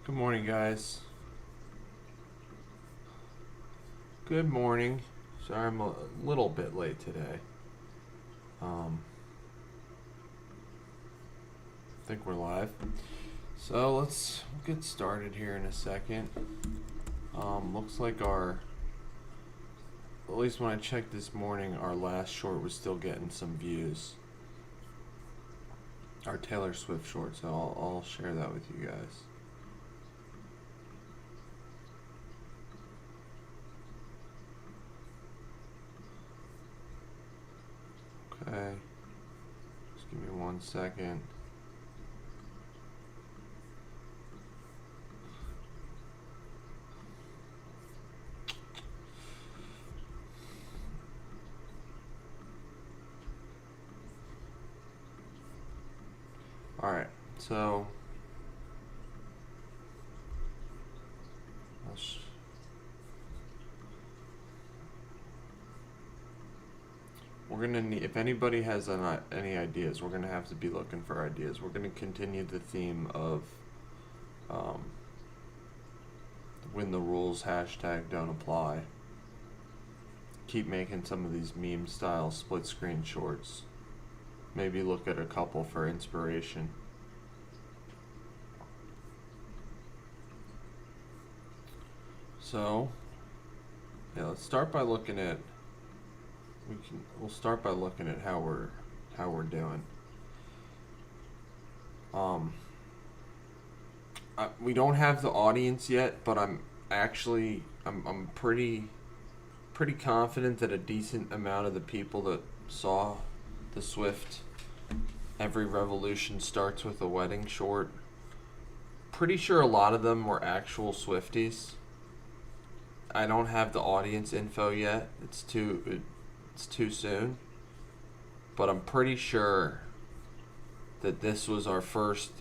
Good morning, guys. Good morning. Sorry I'm a little bit late today. Um, I think we're live. So let's get started here in a second. Looks like at least when I checked this morning, our last short was still getting some views. Our Taylor Swift short, so I'll share that with you guys. Okay. Just give me 1 second. Alright, so we're gonna need, if anybody has any ideas, we're gonna have to be looking for ideas. We're gonna continue the theme of um, when the rules hashtag don't apply. Keep making some of these meme style split screen shorts. Maybe look at a couple for inspiration. So, yeah, let's start by looking at we'll start by looking at how we're doing. We don't have the audience yet, but I'm pretty confident that a decent amount of the people that saw the Swift Every Revolution Starts with a Wedding short, pretty sure a lot of them were actual Swifties. I don't have the audience info yet. It's too soon. But I'm pretty sure that this was our first.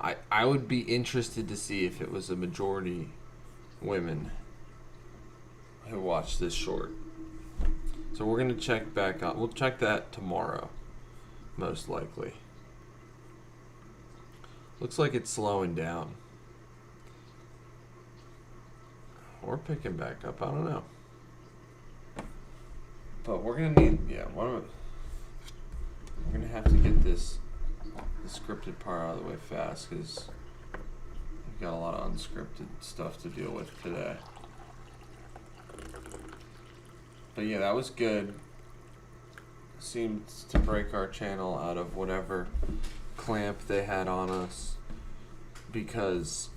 I would be interested to see if it was a majority women who watched this short. So we're gonna check back on. We'll check that tomorrow, most likely. Looks like it's slowing down. Or picking back up. I don't know. But we're gonna need, we're gonna have to get the scripted part out of the way fast because we've got a lot of unscripted stuff to deal with today. But yeah, that was good. Seemed to break our channel out of whatever clamp they had on us because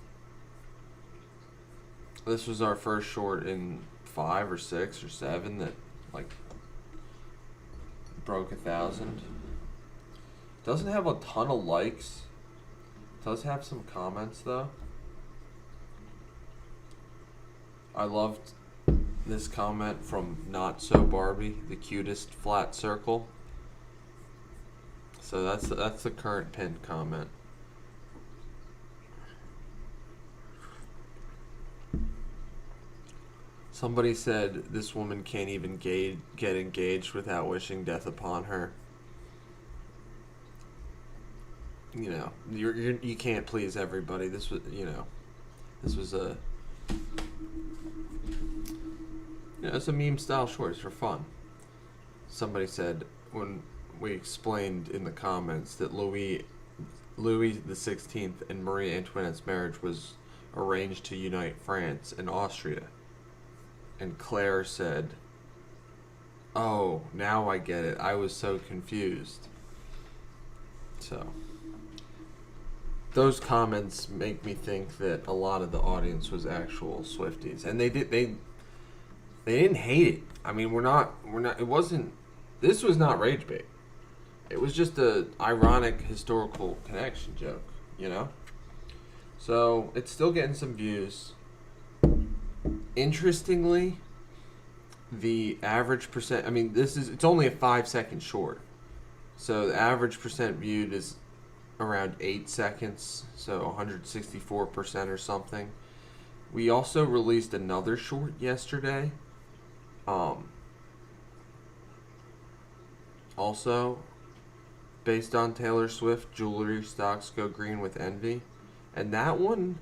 this was our first short in 5 or 6 or 7 that broke 1,000. Doesn't have a ton of likes. Does have some comments though. I loved this comment from Not So Barbie, the cutest flat circle. So that's the current pinned comment. Somebody said this woman can't even get engaged without wishing death upon her. You know, you can't please everybody. This was a it's a meme style short. It's for fun. Somebody said when we explained in the comments that Louis the 16th and Marie Antoinette's marriage was arranged to unite France and Austria. And Claire said, "Oh, now I get it. I was so confused." So, those comments make me think that a lot of the audience was actual Swifties, and they didn't hate it. I mean, it wasn't. This was not rage bait. It was just a ironic historical connection joke, you know. So it's still getting some views. Interestingly, the average percent. I mean, it's only a 5-second short, so the average percent viewed is around 8 seconds, so 164% or something. We also released another short yesterday. Also based on Taylor Swift, jewelry stocks go green with envy. And that one,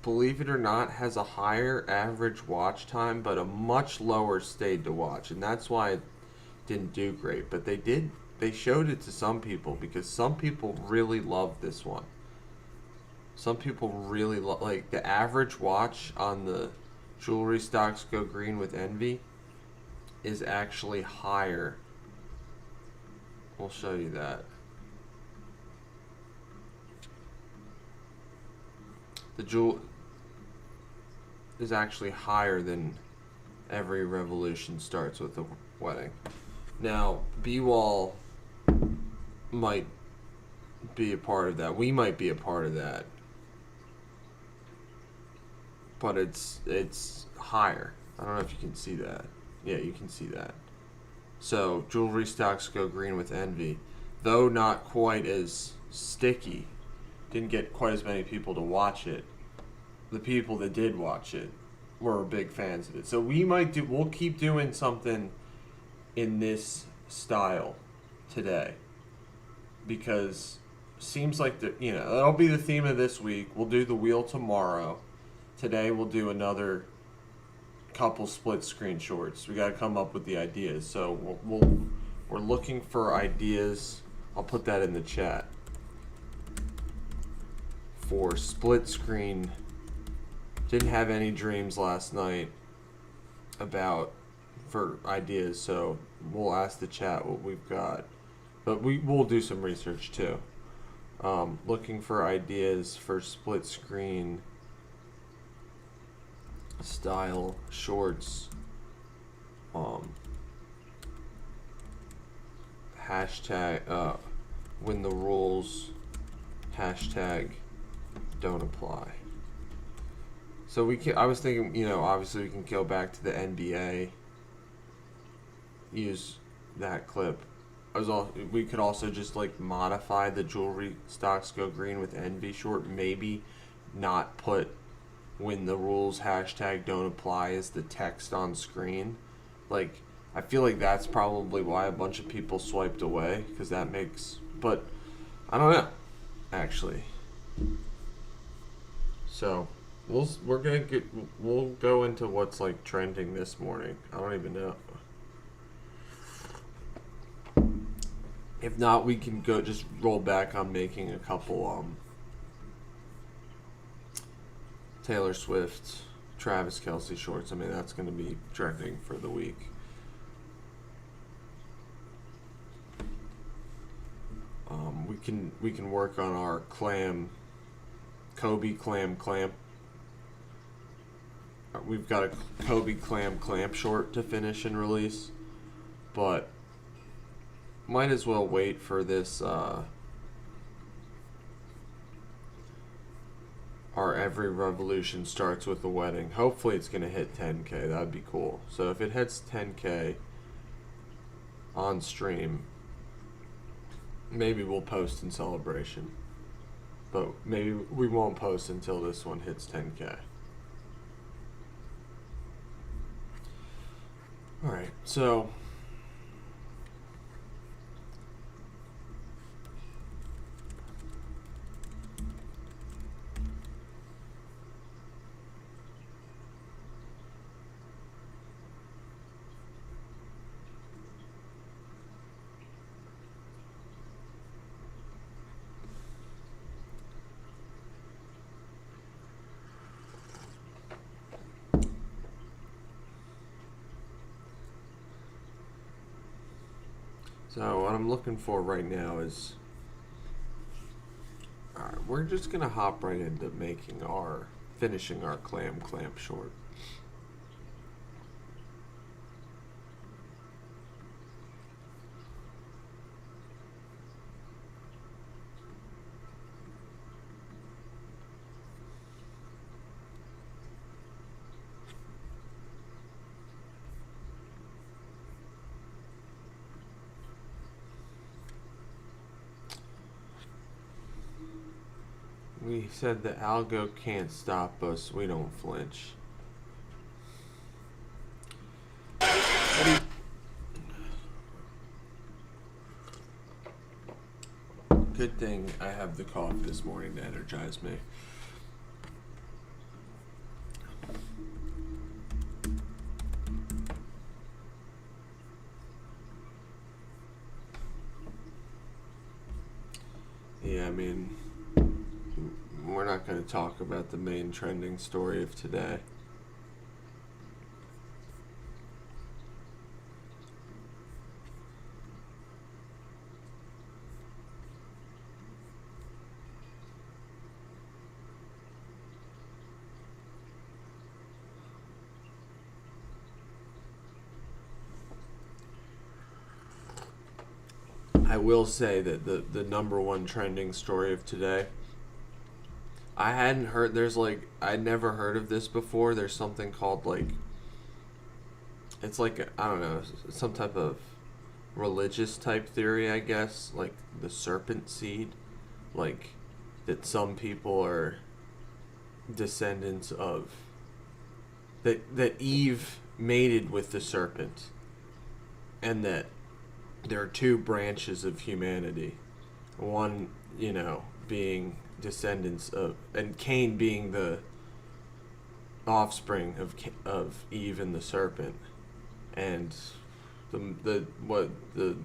believe it or not, has a higher average watch time, but a much lower stayed to watch. And that's why it didn't do great. But they showed it to some people because some people really love this one. Some people really like the average watch on the Jewelry Stocks Go Green with Envy is actually higher. We'll show you that. The jewel is actually higher than every revolution starts with a wedding. Now, B-Wall might be a part of that. We might be a part of that. But it's higher. I don't know if you can see that. Yeah, you can see that. So, Jewelry Stocks Go Green with Envy, though not quite as sticky, didn't get quite as many people to watch it. The people that did watch it were big fans of it. So we'll keep doing something in this style today, because seems like that'll be the theme of this week. We'll do the wheel tomorrow. Today we'll do another couple split screen shorts. We got to come up with the ideas. So we're looking for ideas. I'll put that in the chat for split screen. Didn't have any dreams last night for ideas, so we'll ask the chat what we've got. But we'll do some research too. Looking for ideas for split screen style shorts. Hashtag when the rules hashtag don't apply. So I was thinking, obviously we can go back to the NBA, use that clip. We could also just modify the Jewelry Stocks Go Green with Envy short. Maybe not put when the rules hashtag don't apply as the text on screen. I feel like that's probably why a bunch of people swiped away, because but I don't know, actually. So we'll go into what's trending this morning. I don't even know. If not, we can just roll back on making a couple Taylor Swift, Travis Kelce shorts. I mean, that's going to be trending for the week. We can work on our Kobe clam clamp. We've got a Kobe clam clamp short to finish and release, but might as well wait for this our every revolution starts with a wedding. Hopefully it's going to hit 10K. That'd be cool. So if it hits 10K on stream, maybe we'll post in celebration. But maybe we won't post until this one hits 10K. Alright, so what I'm looking for right now is, alright, we're just gonna hop right into finishing our clamp short. We said the algo can't stop us. We don't flinch. Okay, Good thing I have the coffee this morning to energize me. Yeah, I mean, we're not going to talk about the main trending story of today. I will say that the number one trending story of today, I hadn't heard, I'd never heard of this before. There's something called, it's like, I don't know, some type of religious type theory, I guess, like the serpent seed, like that some people are descendants of, that Eve mated with the serpent, and that there are two branches of humanity. One, being descendants of, and Cain being the offspring of Eve and the serpent. And the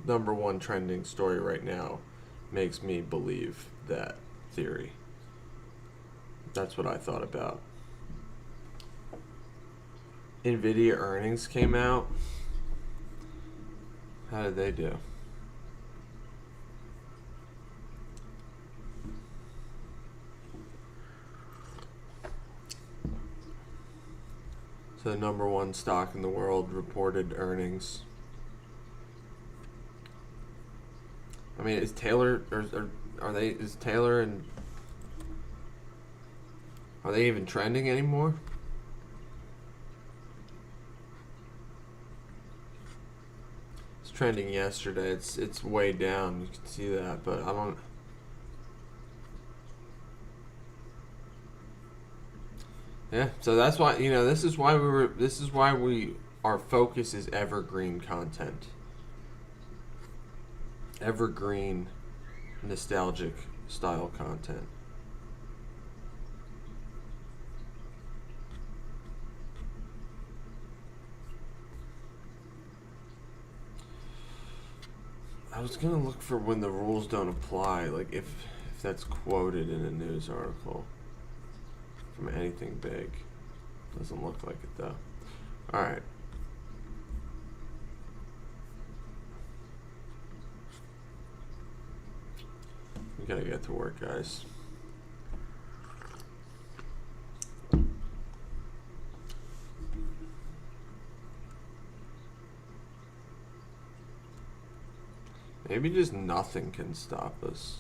number one trending story right now makes me believe that theory. That's what I thought about. Nvidia earnings came out. How did they do? So the number one stock in the world reported earnings. I mean, is Taylor is Taylor and are they even trending anymore? It's trending yesterday. It's way down. You can see that, but I don't. Yeah, so that's why this is why our focus is evergreen content. Evergreen, nostalgic style content. I was gonna look for when the rules don't apply, like if that's quoted in a news article from anything big. Doesn't look like it though. All right. We gotta get to work, guys. Maybe just nothing can stop us.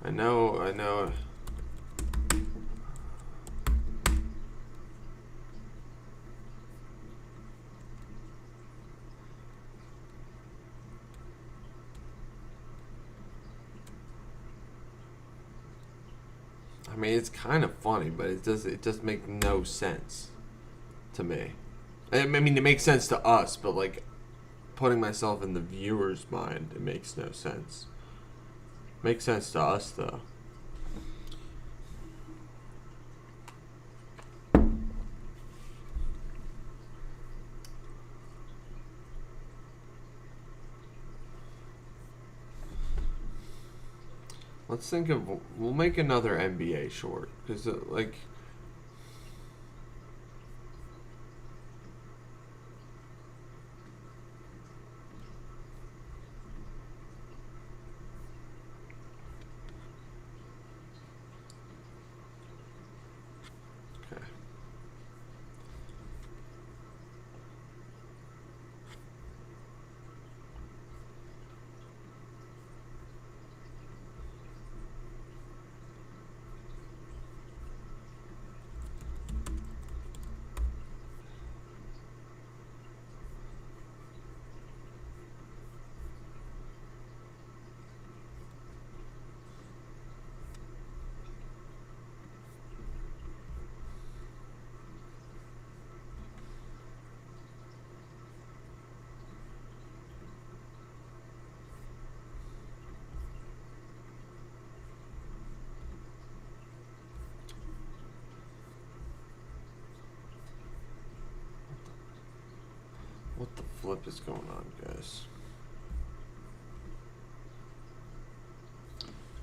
I know. I mean, it's kind of funny, but it does make no sense to me. I mean, it makes sense to us, but like putting myself in the viewer's mind, it makes no sense. Makes sense to us though. Let's think of, we'll make another NBA short because like. Okay. flip is going on, guys?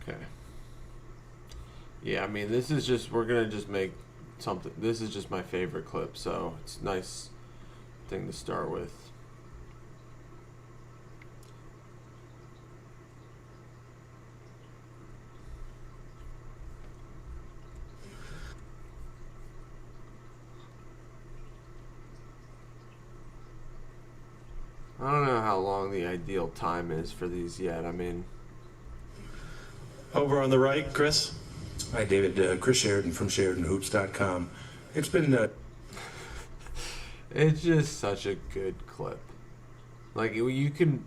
Okay. Yeah, I mean, this is just, we're gonna just make something, this is just my favorite clip, so it's a nice thing to start with. I don't know how long the ideal time is for these yet. I mean, over on the right, Chris. Hi, David. Chris Sheridan from SheridanHoops.com. It's been it's just such a good clip. Like, you can.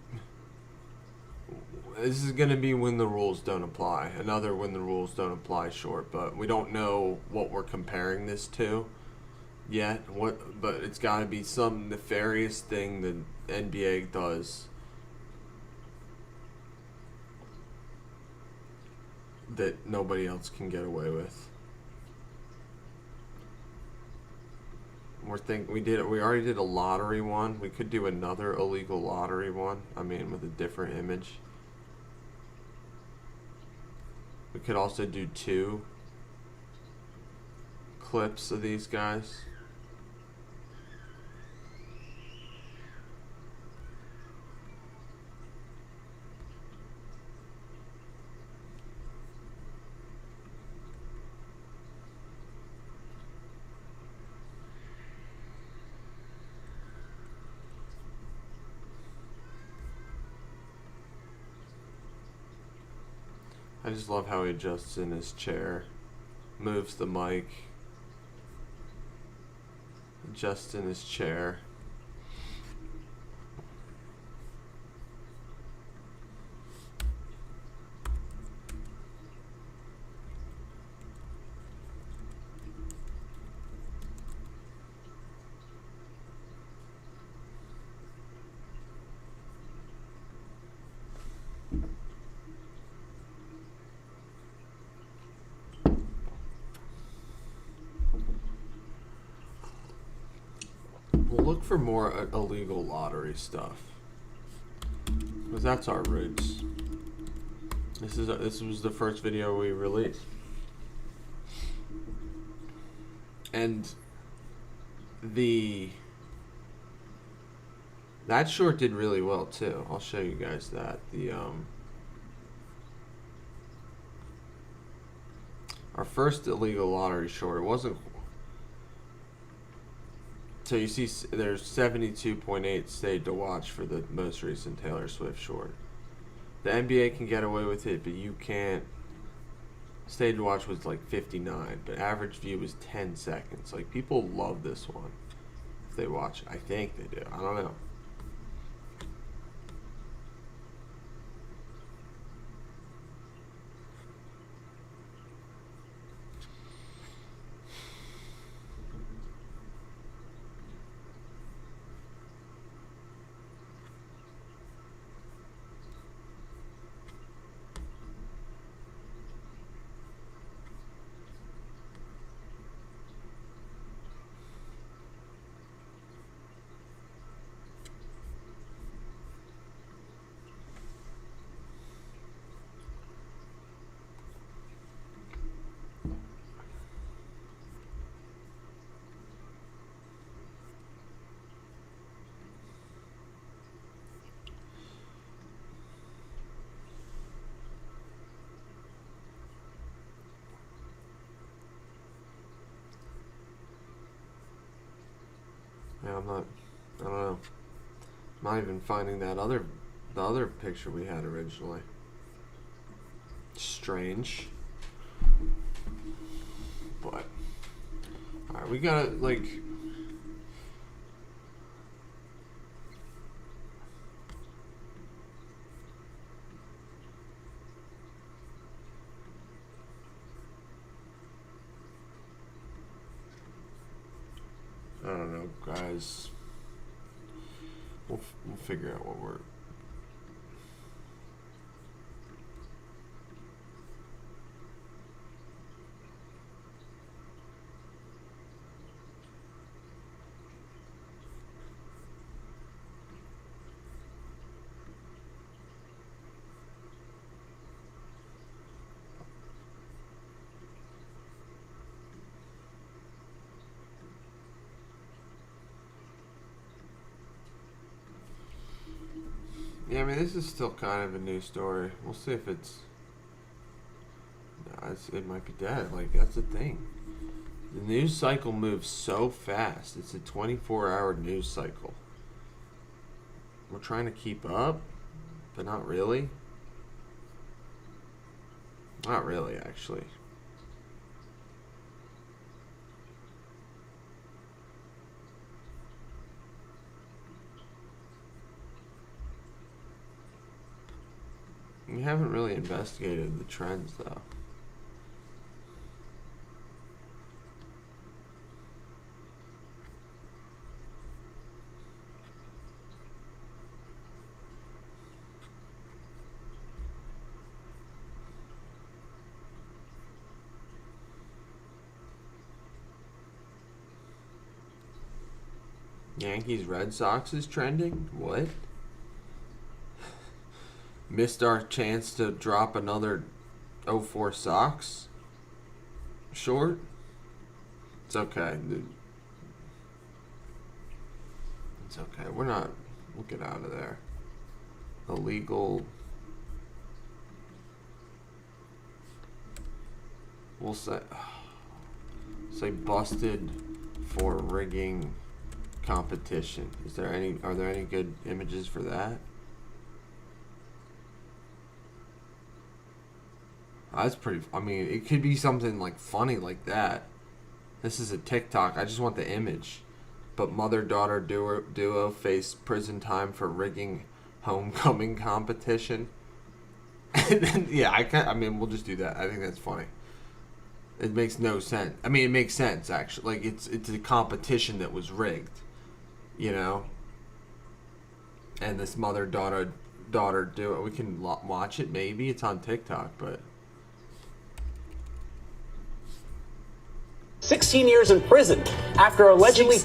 This is going to be when the rules don't apply. Another when the rules don't apply short, but we don't know what we're comparing this to yet. But it's got to be some nefarious thing the NBA does that nobody else can get away with. We already did a lottery one. We could do another illegal lottery one. I mean, with a different image. We could also do 2 clips of these guys. I just love how he adjusts in his chair, moves the mic, adjusts in his chair. We'll look for more illegal lottery stuff, because that's our roots. This was the first video we released, and that short did really well too. I'll show you guys that. Our first illegal lottery short, it wasn't. So you see, there's 72.8 stayed to watch for the most recent Taylor Swift short. The NBA can get away with it, but you can't. Stayed to watch was like 59, but average view was 10 seconds. Like, people love this one if they watch. I think they do. I don't know. Yeah, I don't know. I'm not even finding the other picture we had originally. Strange. But, alright, we gotta, like, I don't know, guys. We'll figure out what we're. Yeah, I mean, this is still kind of a new story. We'll see if it's. No, it might be dead. Like, that's the thing. The news cycle moves so fast. It's a 24-hour news cycle. We're trying to keep up, but not really. Not really, actually. We haven't really investigated the trends, though. Yankees Red Sox is trending? What? Missed our chance to drop another 04 Sox short? It's okay, dude. It's okay. We'll get out of there. Illegal. We'll say busted for rigging competition. Are there any good images for that? That's pretty. I mean, it could be something like funny like that. This is a TikTok. I just want the image. But mother-daughter duo face prison time for rigging homecoming competition. And then, yeah, I mean, we'll just do that. I think that's funny. It makes no sense. I mean, it makes sense actually. Like it's a competition that was rigged, you know. And this mother-daughter duo. We can watch it. Maybe it's on TikTok, but. 16 years in prison after allegedly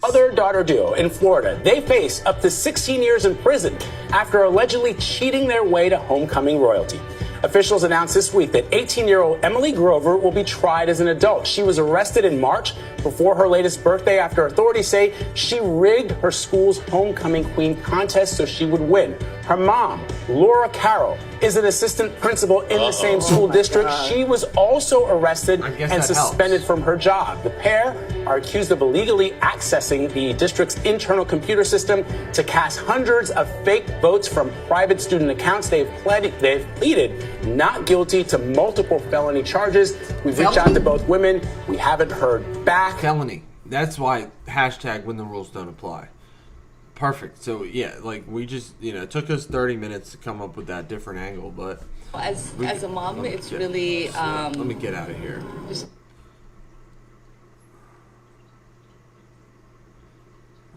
mother-daughter duo in Florida. They face up to 16 years in prison after allegedly cheating their way to homecoming royalty. Officials announced this week that 18-year-old Emily Grover will be tried as an adult. She was arrested in March before her latest birthday after authorities say she rigged her school's homecoming queen contest so she would win. Her mom, Laura Carroll, is an assistant principal in the same school district. She was also arrested and suspended from her job. The pair are accused of illegally accessing the district's internal computer system to cast hundreds of fake votes from private student accounts. They've pleaded not guilty to multiple felony charges. We've reached out to both women. We haven't heard back. Felony. That's why hashtag when the rules don't apply. Perfect. So yeah, like we just it took us 30 minutes to come up with that different angle, but as a mom, it's really let me get out of here.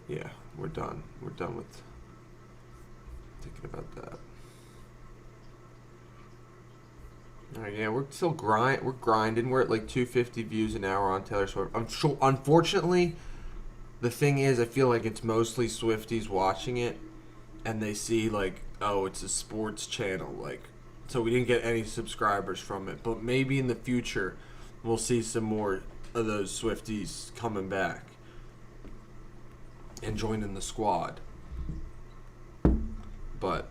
Yeah, we're done. We're done with thinking about that. All right, yeah, we're still grinding. We're at like 250 views an hour on Taylor Swift. Unfortunately, the thing is, I feel like it's mostly Swifties watching it, and they see like, oh, it's a sports channel, like, so we didn't get any subscribers from it. But maybe in the future, we'll see some more of those Swifties coming back and joining the squad. But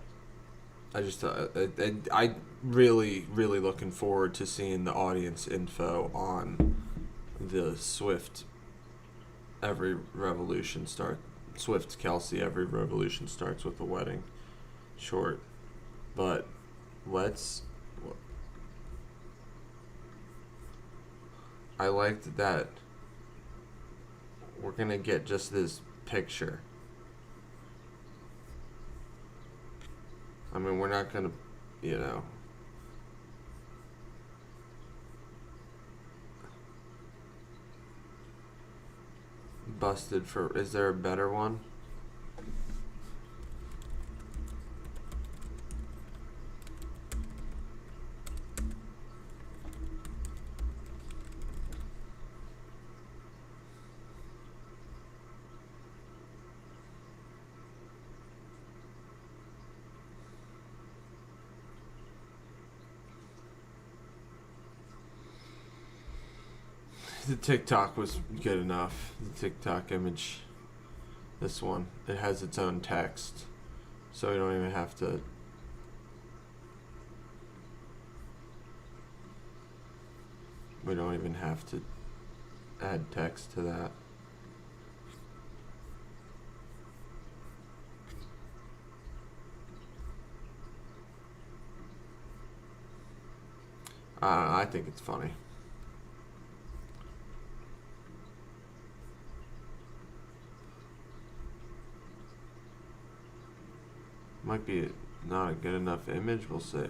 I just I really looking forward to seeing the audience info on the Swift. Every revolution starts. Swift Kelsey. Every revolution starts with a wedding. Short, but I liked that. We're gonna get just this picture. I mean, we're not gonna, busted for. Is there a better one? The TikTok was good enough. The TikTok image. This one. It has its own text. So we don't even have to. We don't even have to add text to that. I think it's funny. Might be not a good enough image, we'll see.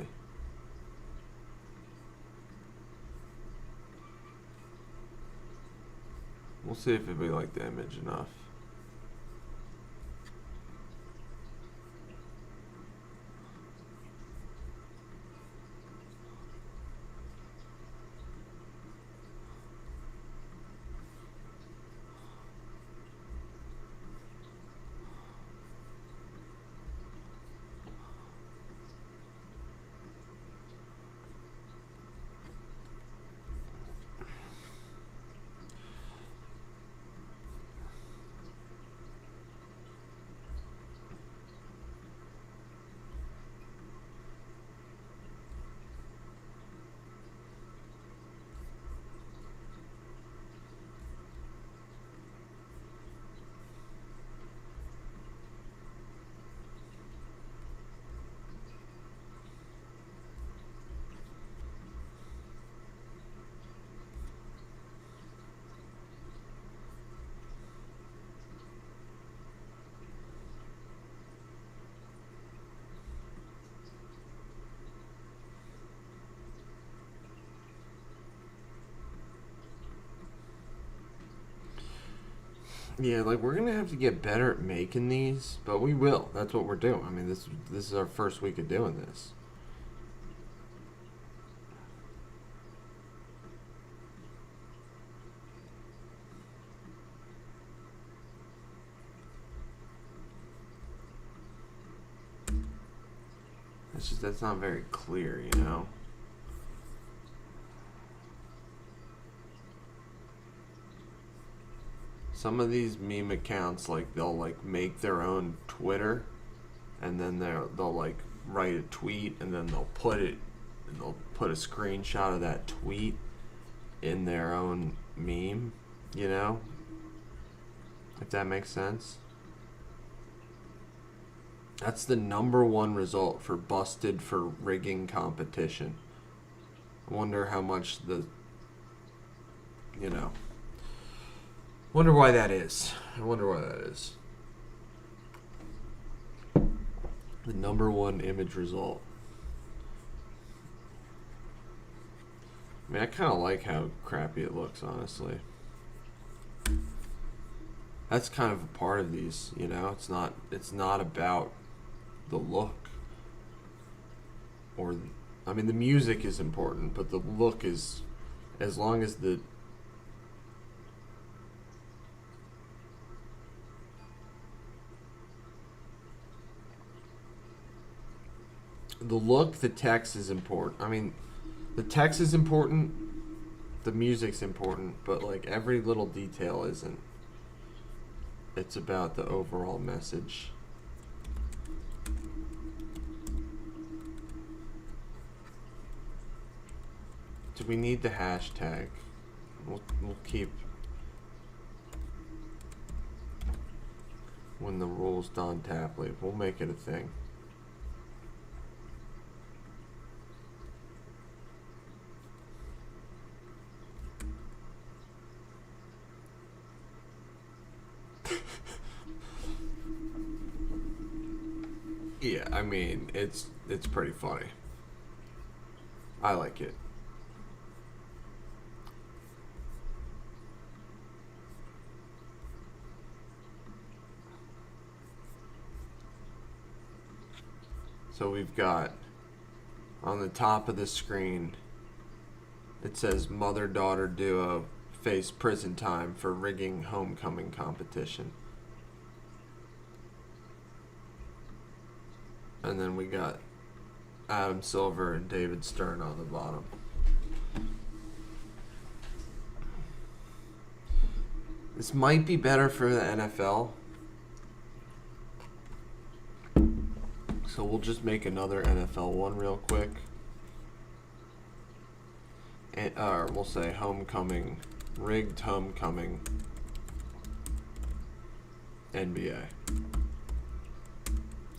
We'll see if we like the image enough. Yeah, like we're gonna have to get better at making these, but we will. That's what we're doing. I mean, this is our first week of doing this. It's just that's not very clear, you know. Some of these meme accounts, like they'll like make their own Twitter, and then they'll like write a tweet, and then they'll put a screenshot of that tweet in their own meme, you know? If that makes sense. That's the #1 result for busted for rigging competition. I wonder how much wonder why that is. I wonder why that is. The #1 image result. I mean, I kind of like how crappy it looks, honestly. That's kind of a part of these, you know? It's not about the look. I mean, the music is important, but the look is, as long as the look, the text is important. I mean, the text is important, the music's important, but like every little detail isn't. It's about the overall message. Do we need the hashtag? We'll keep when the rules Don Tapley. We'll make it a thing. Yeah, I mean, it's pretty funny. I like it. So we've got on the top of the screen, it says mother-daughter duo face prison time for rigging homecoming competition. And then we got Adam Silver and David Stern on the bottom. This might be better for the NFL. So we'll just make another NFL one real quick. And, we'll say homecoming, rigged homecoming, NBA.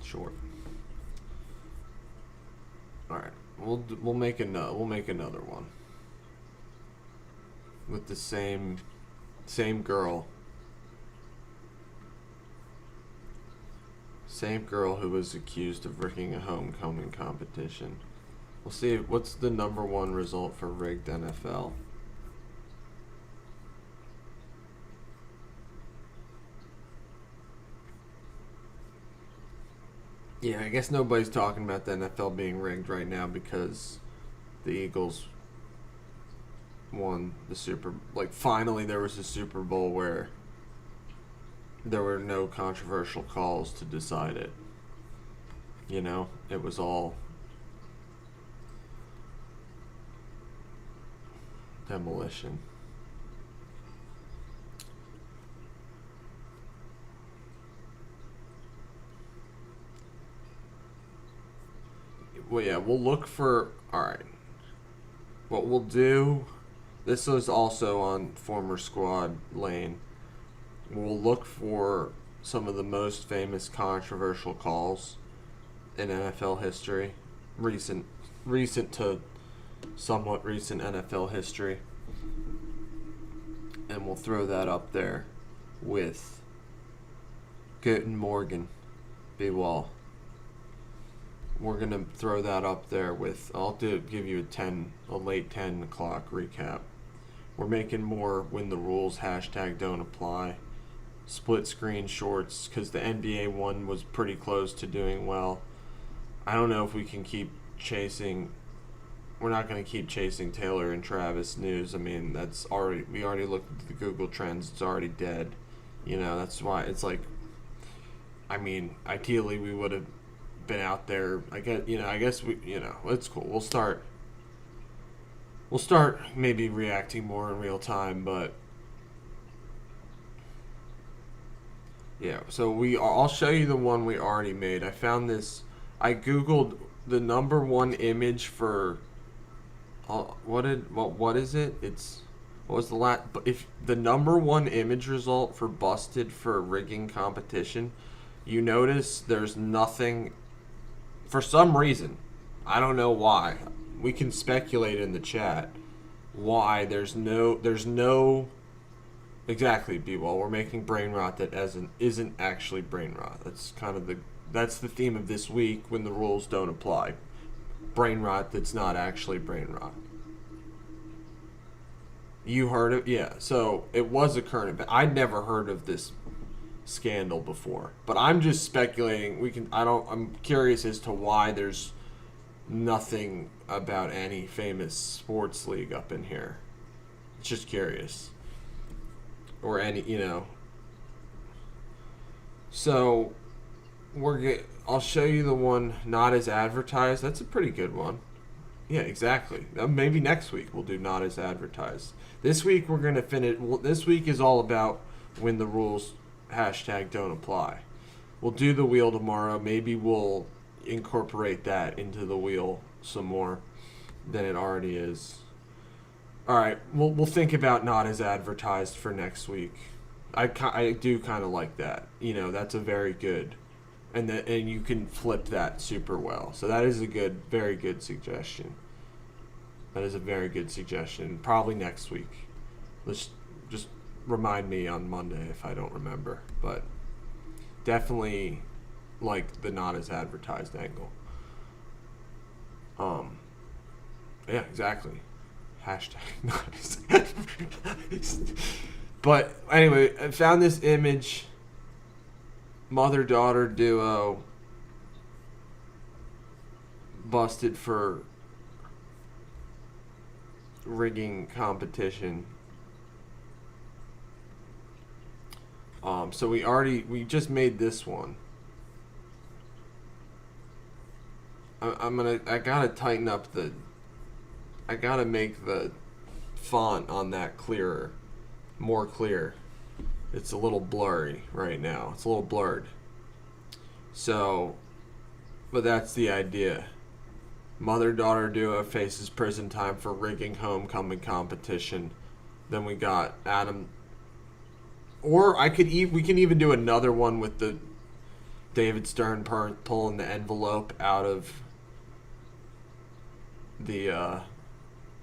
Short. All right, we'll make another one with the same girl. Same girl who was accused of rigging a homecoming competition. We'll see what's the number one result for rigged NFL. Yeah, I guess nobody's talking about the NFL being rigged right now because the Eagles won the finally there was a Super Bowl where there were no controversial calls to decide it. You know, it was all demolition. Well, yeah, we'll look for... Alright. What we'll do... This is also on former squad lane. We'll look for some of the most famous controversial calls in NFL history. Recent to somewhat recent NFL history. And we'll throw that up there with Guten Morgen, B-Wall. We're going to throw that up there with, give you a late 10 o'clock recap. We're making more when the rules #don't apply. Split screen shorts, because the NBA one was pretty close to doing well. I don't know if we can keep chasing, we're not going to keep chasing Taylor and Travis news. I mean, we already looked at the Google Trends, it's already dead. You know, that's why it's like, I mean, ideally we would have been out there. I guess we, it's cool. We'll start maybe reacting more in real time, but yeah. So I'll show you the one we already made. I found this. I googled the number one image for. What is it? If the number one image result for busted for rigging competition, you notice there's nothing. For some reason, I don't know why. We can speculate in the chat why there's no exactly, B-Wall. We're making brain rot that isn't actually brain rot. That's the theme of this week when the rules don't apply. Brain rot that's not actually brain rot. You heard it? Yeah. So it was a current event. I'd never heard of this scandal before, but I'm just speculating. I'm curious as to why there's nothing about any famous sports league up in here. Just curious. Or any, So I'll show you the one not as advertised. That's a pretty good one. Yeah, exactly. Maybe next week we'll do not as advertised. This week we're going to finish. This week is all about when the rules #don't apply. We'll do the wheel tomorrow. Maybe we'll incorporate that into the wheel some more than it already is. All right, we'll think about not as advertised for next week. I do kind of like that. That's a very good, and you can flip that super well. So that is a very good suggestion. That is a very good suggestion. Probably next week. Let's just remind me on Monday if I don't remember. But definitely like the not as advertised angle. Yeah, exactly. #not as advertised. But anyway, I found this image. Mother-daughter duo busted for rigging competition. So we just made this one. I gotta tighten up I gotta make the font on that clearer, more clear. It's a little blurry right now. It's a little blurred. So, But that's the idea. Mother-daughter duo faces prison time for rigging homecoming competition. Then we got Adam. Or we can even do another one with the David Stern pulling the envelope out of the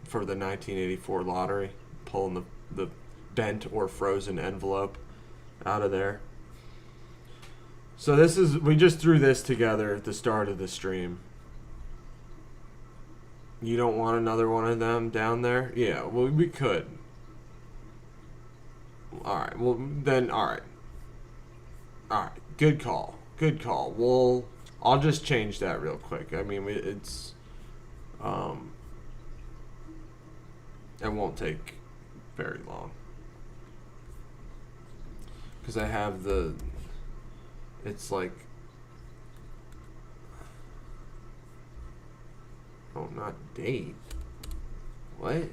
for the 1984 lottery, pulling the bent or frozen envelope out of there. So we just threw this together at the start of the stream. You don't want another one of them down there? Yeah, well, we could. Alright, well, then, alright. Alright, good call. Good call. I'll just change that real quick. I mean, it's, it won't take very long. Because I have it's like, oh, not date. What?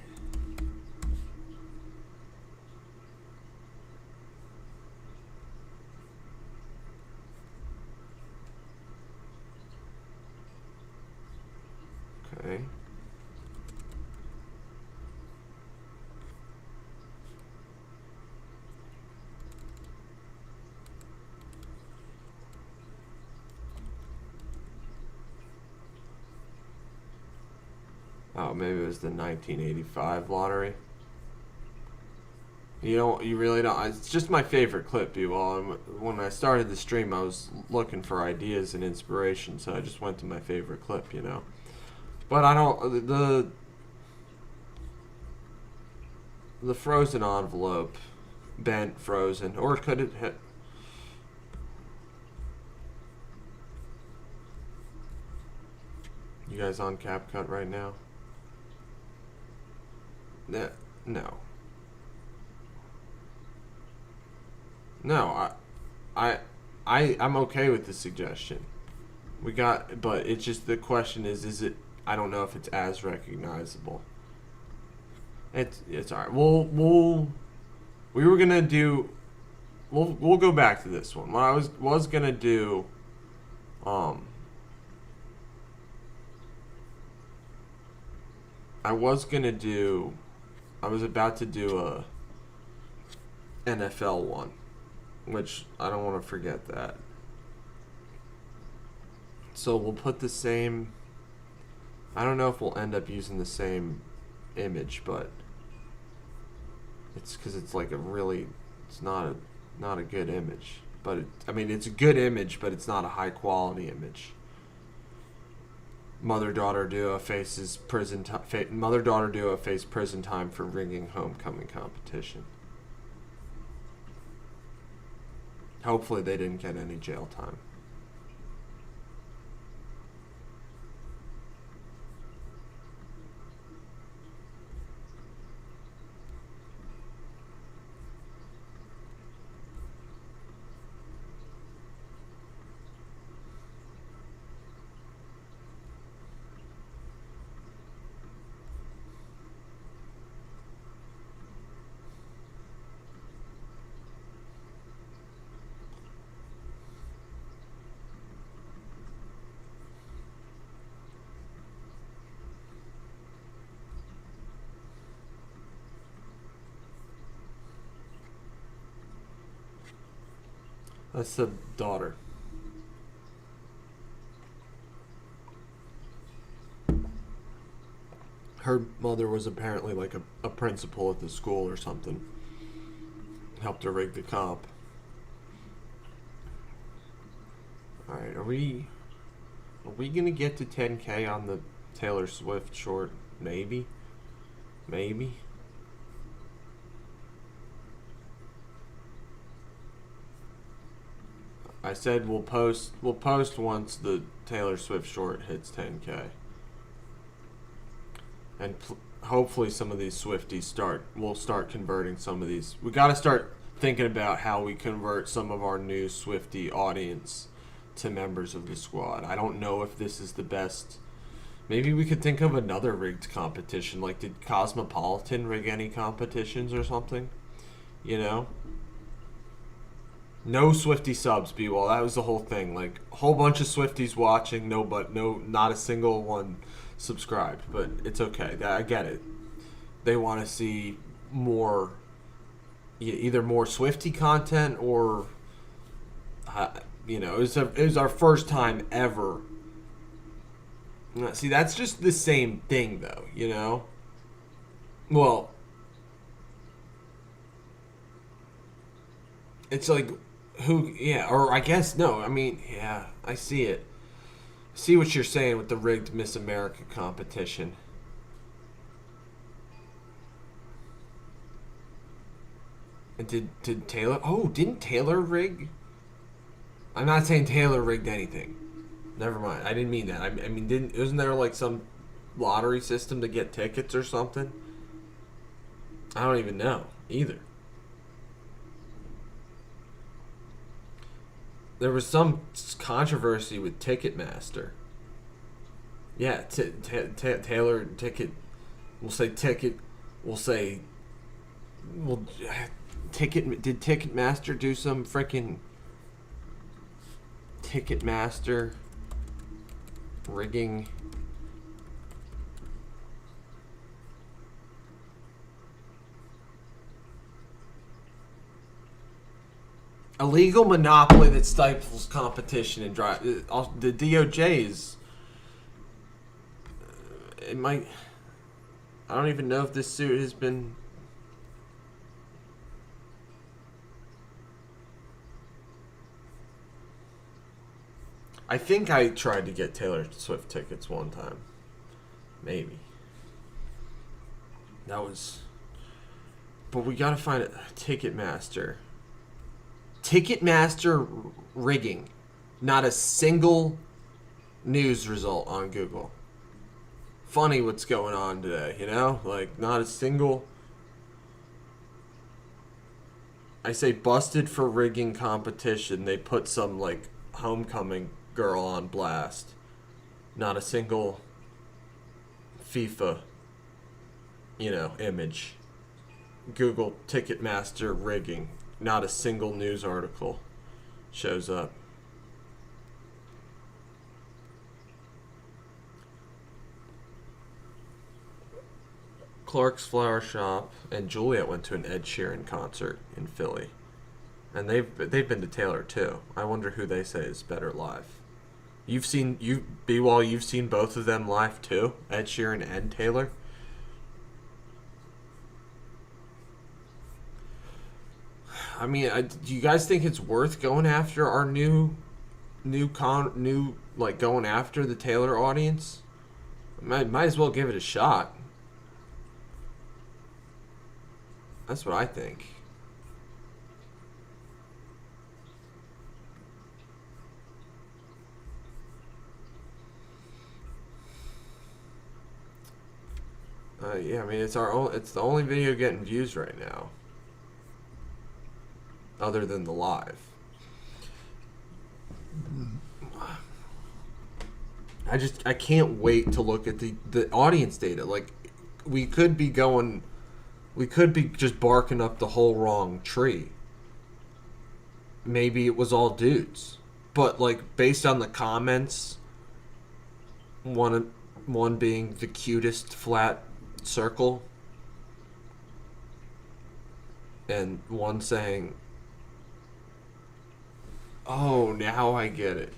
Okay. Oh, maybe it was the 1985 lottery. You really don't. It's just my favorite clip, people. When I started the stream, I was looking for ideas and inspiration, so I just went to my favorite clip, But I don't. The frozen envelope, bent, frozen, or could it hit? You guys on CapCut right now? No. No, I'm okay with the suggestion. But it's just the question is it? I don't know if it's as recognizable. It's alright. We were gonna do. We'll go back to this one. What I was gonna do, I was about to do a NFL one, which I don't want to forget that. So we'll put the same. I don't know if we'll end up using the same image, but it's because it's like it's not a good image. But it's a good image, but it's not a high quality image. Mother-daughter duo faces prison time. Mother-daughter duo face prison time for rigging homecoming competition. Hopefully they didn't get any jail time. That's the daughter. Her mother was apparently like a principal at the school or something. Helped her rig the comp. Alright, are we gonna get to 10K on the Taylor Swift short? Maybe. I said we'll post once the Taylor Swift short hits 10K. And hopefully some of these Swifties we'll start converting some of these. We got to start thinking about how we convert some of our new Swiftie audience to members of the squad. I don't know if this is the best. Maybe we could think of another rigged competition. Like, did Cosmopolitan rig any competitions or something? No Swifty subs, B-Wall. That was the whole thing. Like, a whole bunch of Swifties watching, not a single one subscribed. But it's okay. I get it. They want to see more, either more Swifty content or, it was our first time ever. See, that's just the same thing, though, Well, it's like, or I guess, no, I mean, yeah, I see it. See what you're saying with the rigged Miss America competition. And did Taylor, didn't Taylor rig? I'm not saying Taylor rigged anything. Never mind, I didn't mean that. I mean, isn't there like some lottery system to get tickets or something? I don't even know, either. There was some controversy with Ticketmaster. Yeah, Taylor ticket. We'll say ticket. We'll say. Well, Did Ticketmaster do some freaking Ticketmaster rigging? Illegal monopoly that stifles competition and drive. The DOJ is. It might. I don't even know if this suit has been. I think I tried to get Taylor Swift tickets one time. Maybe. That was. But we gotta find a Ticketmaster. Ticketmaster rigging. Not a single news result on Google. Funny what's going on today, Like, not a single. I say busted for rigging competition. They put some, like, homecoming girl on blast. Not a single FIFA, image. Google Ticketmaster rigging. Not a single news article shows up. Clark's Flower Shop and Juliet went to an Ed Sheeran concert in Philly. And they've been to Taylor too. I wonder who they say is better live. You've seen both of them live too? Ed Sheeran and Taylor? I mean, do you guys think it's worth going after our going after the Taylor audience? Might as well give it a shot. That's what I think. Yeah, I mean, it's the only video getting views right now. Other than the live. I can't wait to look at the audience data. Like, we could be just barking up the whole wrong tree. Maybe it was all dudes. But, like, based on the comments, one being the cutest flat circle, and one saying, oh, now I get it.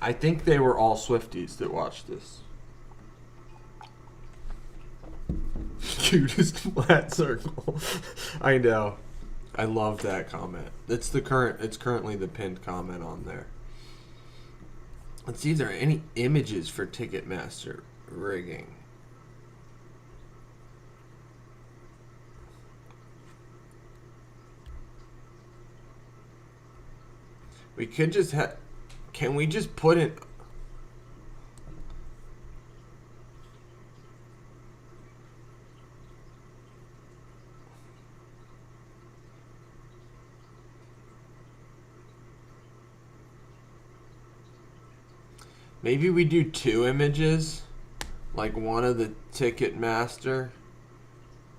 I think they were all Swifties that watched this. Cutest flat circle. I know. I love that comment. It's currently the pinned comment on there. Let's see if there are any images for Ticketmaster rigging. We could just can we just put it? Maybe we do 2 images, like one of the Ticketmaster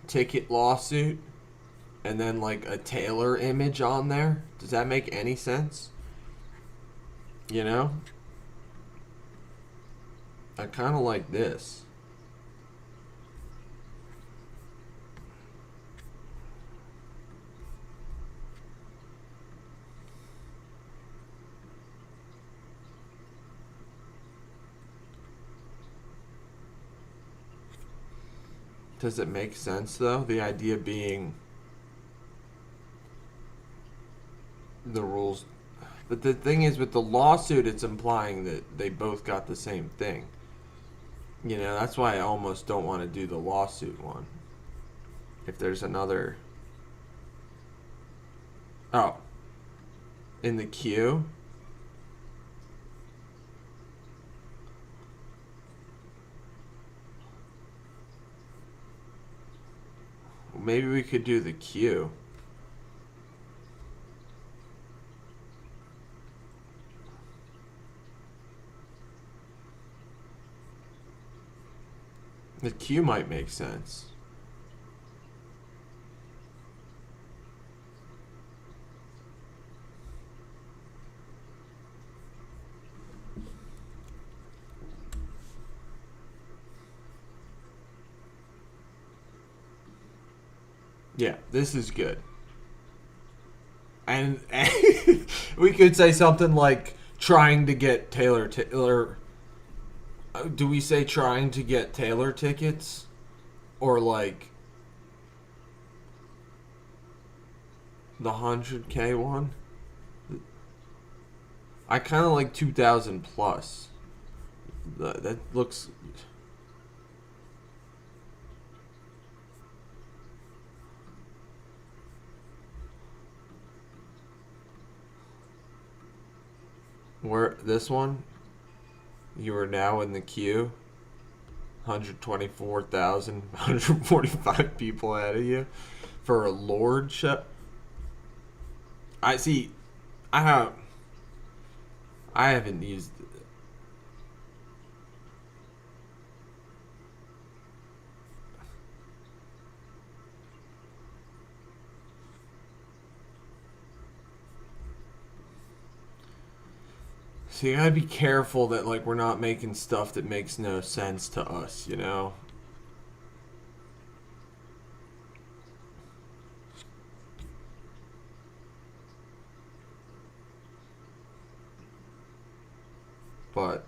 ticket lawsuit, and then like a Taylor image on there. Does that make any sense? You know? I kind of like this. Does it make sense though? The idea being the rules. But the thing is, with the lawsuit, it's implying that they both got the same thing. You know, that's why I almost don't want to do the lawsuit one. If there's another... Oh. In the queue? Maybe we could do the queue. The queue might make sense. Yeah, this is good. And we could say something like trying to get Taylor. Do we say trying to get Taylor tickets? Or like the 100K one? I kind of like 2,000 plus. That looks... Where this one? You are now in the queue. 124,000, 145 people ahead of you for a lordship. I see. I haven't used. So you gotta be careful that like we're not making stuff that makes no sense to us, you know? But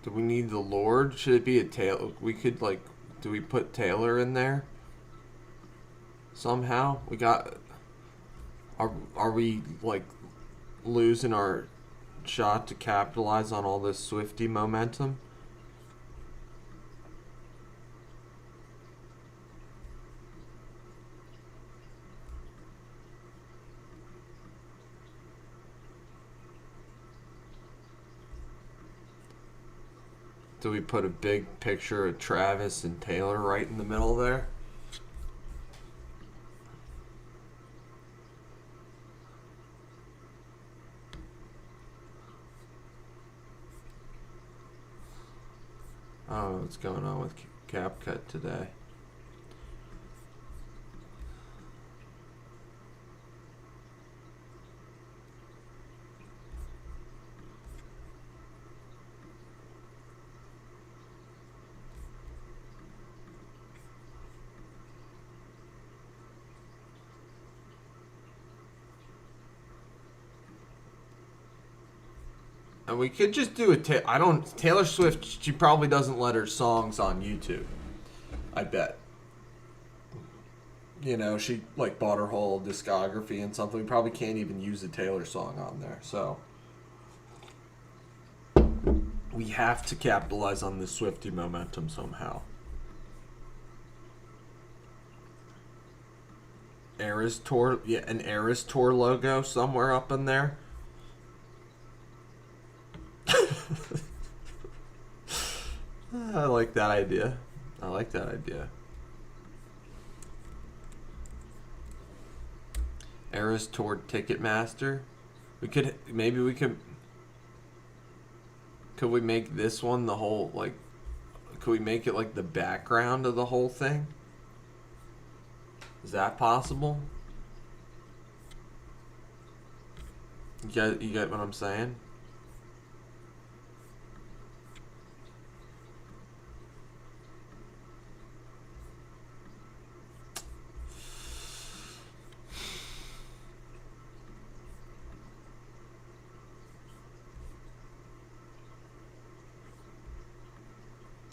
do we need the Lord? Should it be a Taylor? We could like, do we put Taylor in there? Somehow? We got, are we like losing our shot to capitalize on all this Swiftie momentum? Do we put a big picture of Travis and Taylor right in the middle there? I don't know what's going on with CapCut today. And we could just do a Taylor Swift, she probably doesn't let her songs on YouTube. I bet. You know, she like bought her whole discography and something. We probably can't even use a Taylor song on there. So We have to capitalize on this Swifty momentum somehow. Eras Tour, yeah, an Eras Tour logo somewhere up in there. I like that idea. I like that idea. Eras Tour Ticketmaster. Could we make this one the whole, like, could we make it like the background of the whole thing? Is that possible? You get what I'm saying?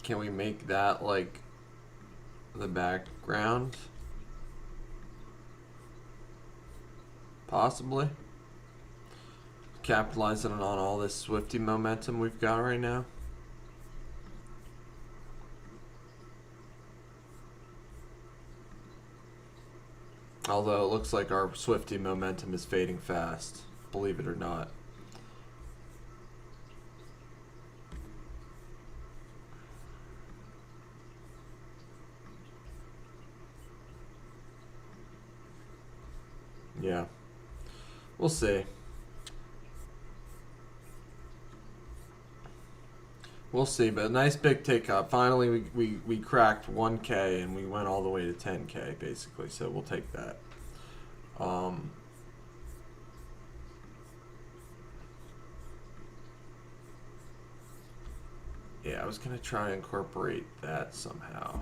Can we make that like the background? Possibly. Capitalizing on all this Swifty momentum we've got right now. Although it looks like our Swifty momentum is fading fast, believe it or not. Yeah. We'll see. We'll see, but a nice big take up. Finally, we cracked 1K and we went all the way to 10K, basically, so we'll take that. Yeah, I was going to try and incorporate that somehow.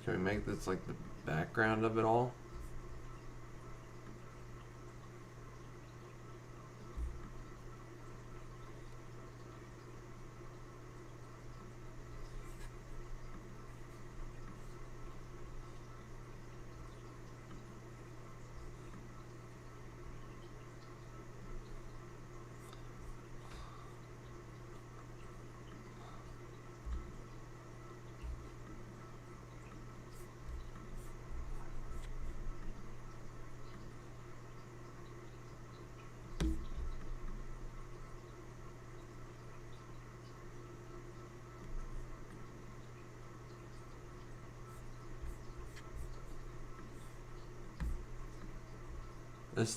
Can we make this like the background of it all?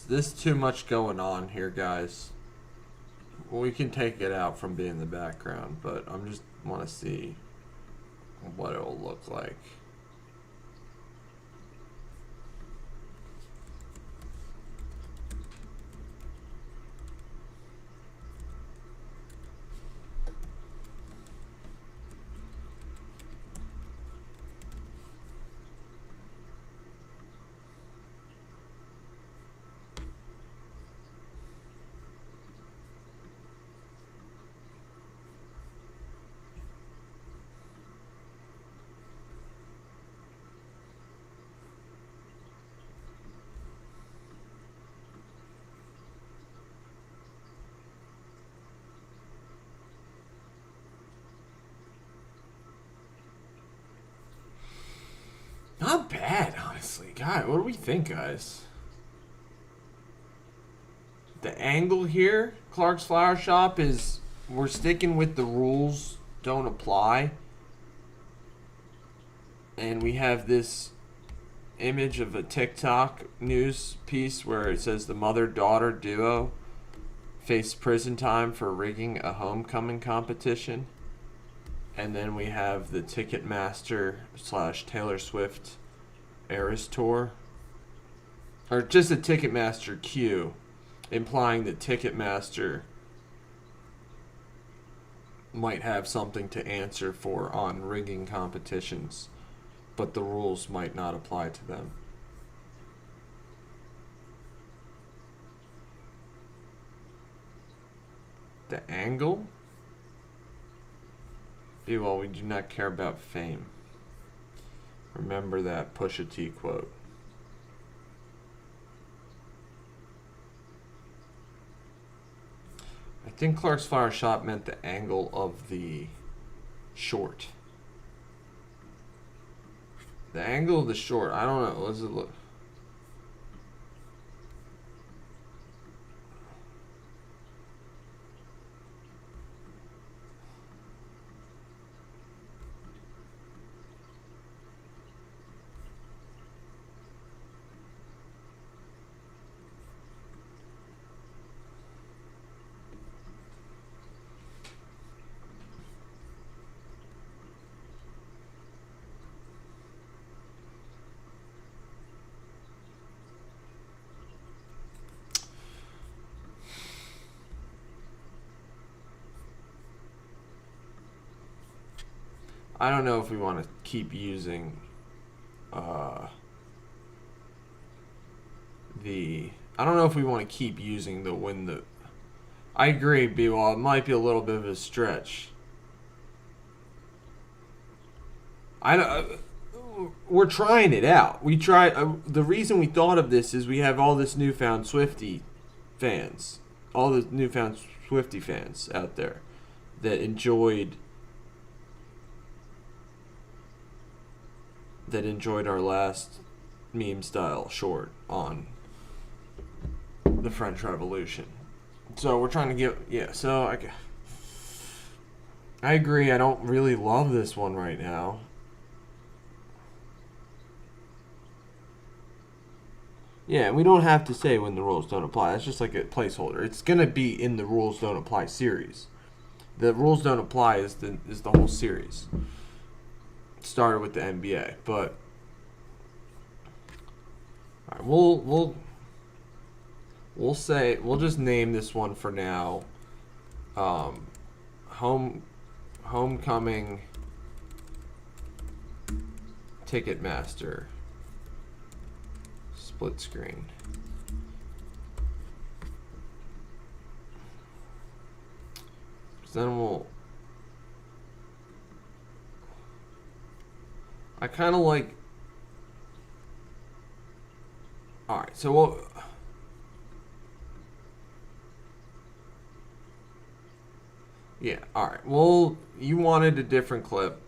This too much going on here, guys. We can take it out from being the background, but I'm just want to see what it will look like. Not bad, honestly. God, what do we think, guys? The angle here, Clark's Flower Shop, is we're sticking with the rules don't apply. And we have this image of a TikTok news piece where it says the mother-daughter duo face prison time for rigging a homecoming competition. And then we have the Ticketmaster / Taylor Swift Eras Tour. Or just a Ticketmaster queue, implying that Ticketmaster might have something to answer for on rigging competitions, but the rules might not apply to them. The angle? Well, we do not care about fame. Remember that Pusha T quote. I think Clark's Flower Shop meant the angle of the short. The angle of the short, I don't know. Does it look? I don't know if we want to keep using I don't know if we want to keep using the when the. I agree, B-Wall. It might be a little bit of a stretch. We're trying it out. We try. The reason we thought of this is we have all this newfound Swiftie fans, all the newfound Swiftie fans out there that enjoyed our last meme style short on the French Revolution. So we're trying to get so I agree. I don't really love this one right now. Yeah, we don't have to say when the rules don't apply. That's just like a placeholder. It's gonna be in the rules don't apply series. The rules don't apply is the whole series. It started with the NBA, but all right, we'll say we'll just name this one for now. Homecoming Ticketmaster split screen. Then I kind of like. All right, so yeah, all right. Well, you wanted a different clip.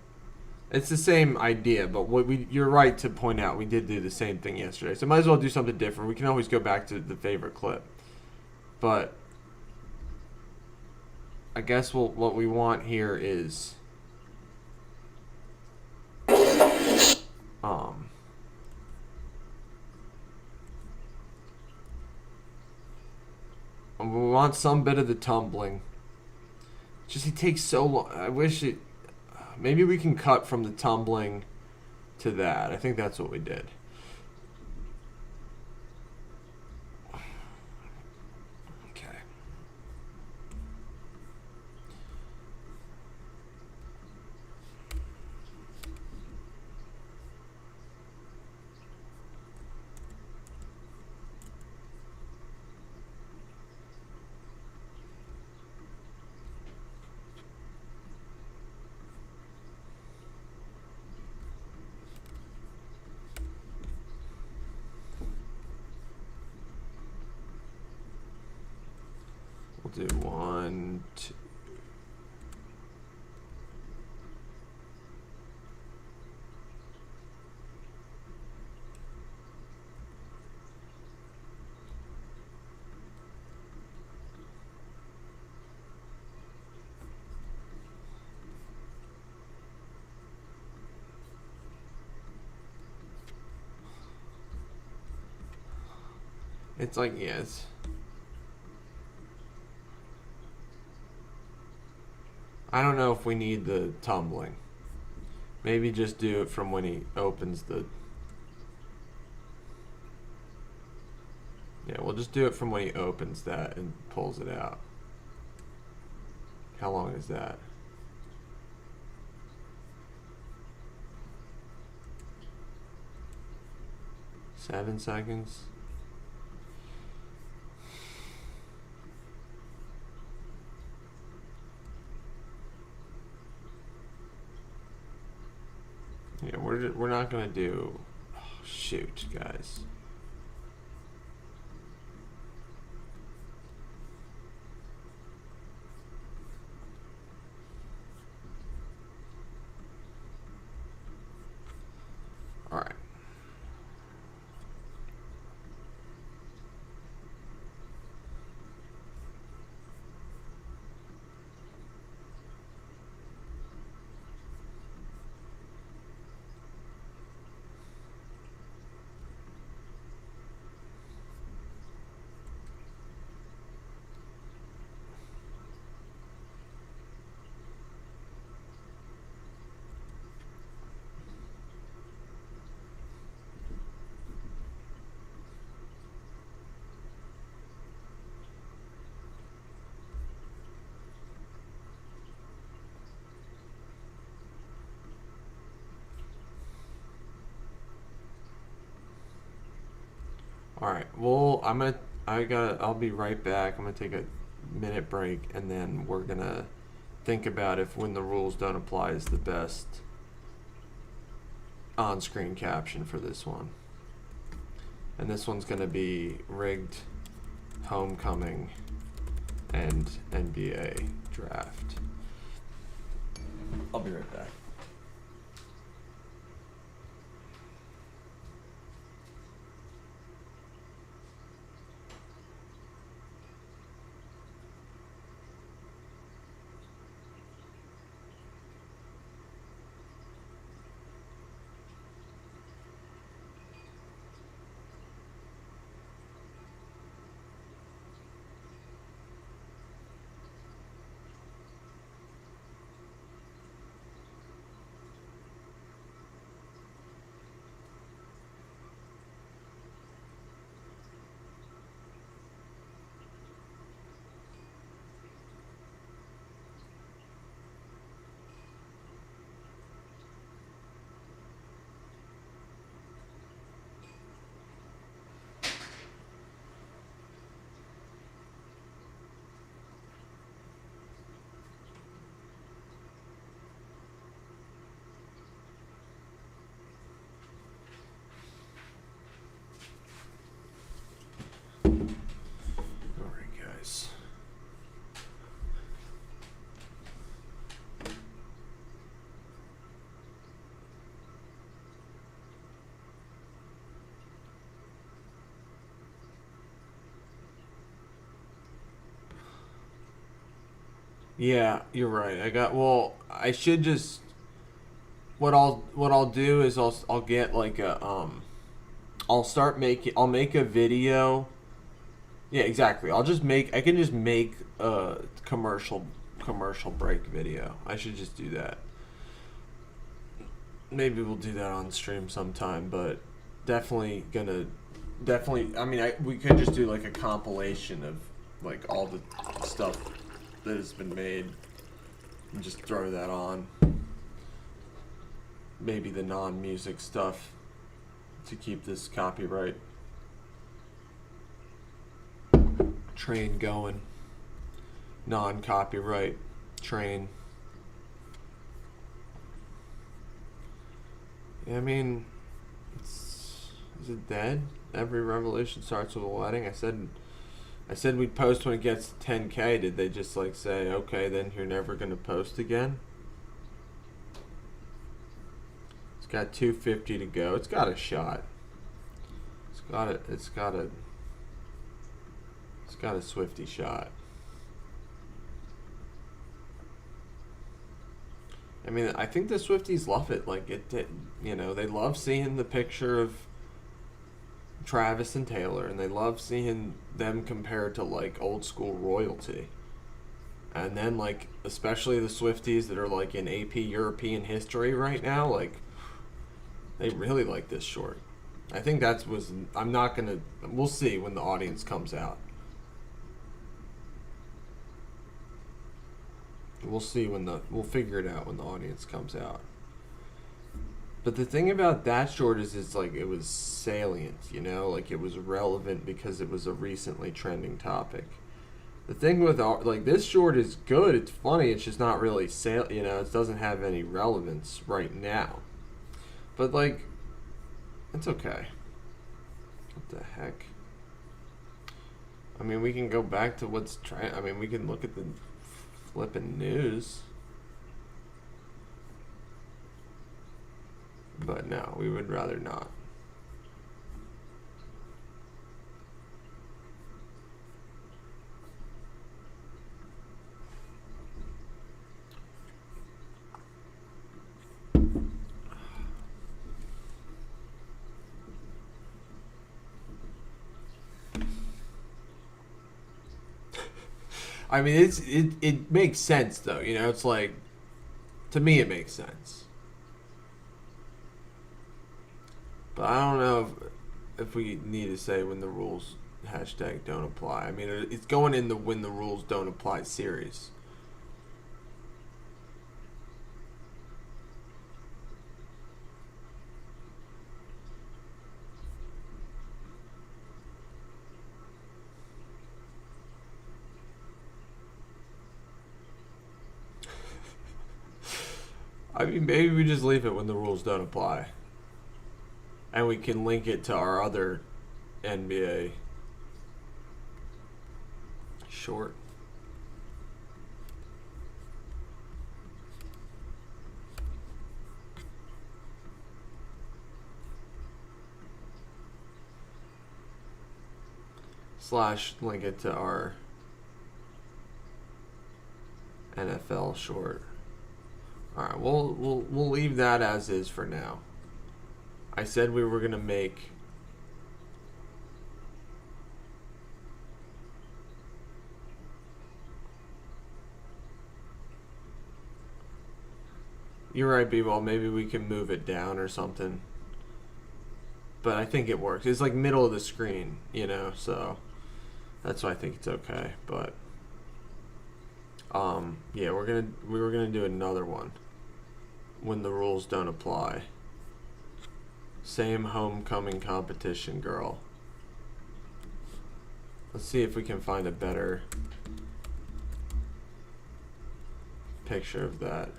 It's the same idea, but you're right to point out we did do the same thing yesterday. So might as well do something different. We can always go back to the favorite clip. But I guess what we want here is we want some bit of the tumbling. Just he takes so long. I wish it. Maybe we can cut from the tumbling to that. I think that's what we did. Okay. We'll do 1, 2. It's like, yes. I don't know if we need the tumbling. Maybe just do it from when he opens the. Yeah, we'll just do it from when he opens that and pulls it out. How long is that? Seven seconds. Yeah, we're not gonna do. Oh, shoot, guys. All right. All right. Well, I'll be right back. I'm gonna take a minute break, and then we're gonna think about if "when the rules don't apply" is the best on-screen caption for this one. And this one's gonna be rigged homecoming and NBA draft. I'll be right back. Yeah, you're right. I should just what I'll do is I'll get like I'll make a video. Yeah, exactly. I can just make a commercial break video. I should just do that. Maybe we'll do that on stream sometime, but definitely, I mean, we could just do like a compilation of like all the stuff that has been made and just throw that on. Maybe the non-music stuff to keep this copyright train going. Non-copyright train. I mean, is it dead? Every revolution starts with a wedding. I said we'd post when it gets to 10K. Did they just like say, okay, then you're never gonna post again? It's got 250 to go. It's got a shot. It's got a Swifty shot. I mean, I think the Swifties love it. Like they love seeing the picture of Travis and Taylor, and they love seeing them compared to like old school royalty. And then like especially the Swifties that are like in AP European history right now, like they really like this short. I think we'll see when the audience comes out. We'll figure it out when the audience comes out. But the thing about that short is like it was salient, like it was relevant because it was a recently trending topic. The thing with like this short is good, it's funny, it's just not really it doesn't have any relevance right now. But like, it's okay. What the heck? I mean, we can go back to what's trying. I mean, we can look at the flipping news. But no, we would rather not. I mean, it makes sense though. You know, it's like, to me, it makes sense. But I don't know if we need to say when the rules hashtag don't apply. I mean, it's going in the when the rules don't apply series. I mean, maybe we just leave it when the rules don't apply. And we can link it to our other NBA short. Slash link it to our NFL short. All right, we'll leave that as is for now. I said we were gonna make You're right, B-Ball. Maybe we can move it down or something. But I think it works. It's like middle of the screen, you know, so that's why I think it's okay. But yeah, we were gonna do another one when the rules don't apply. Same homecoming competition girl. Let's see if we can find a better picture of that.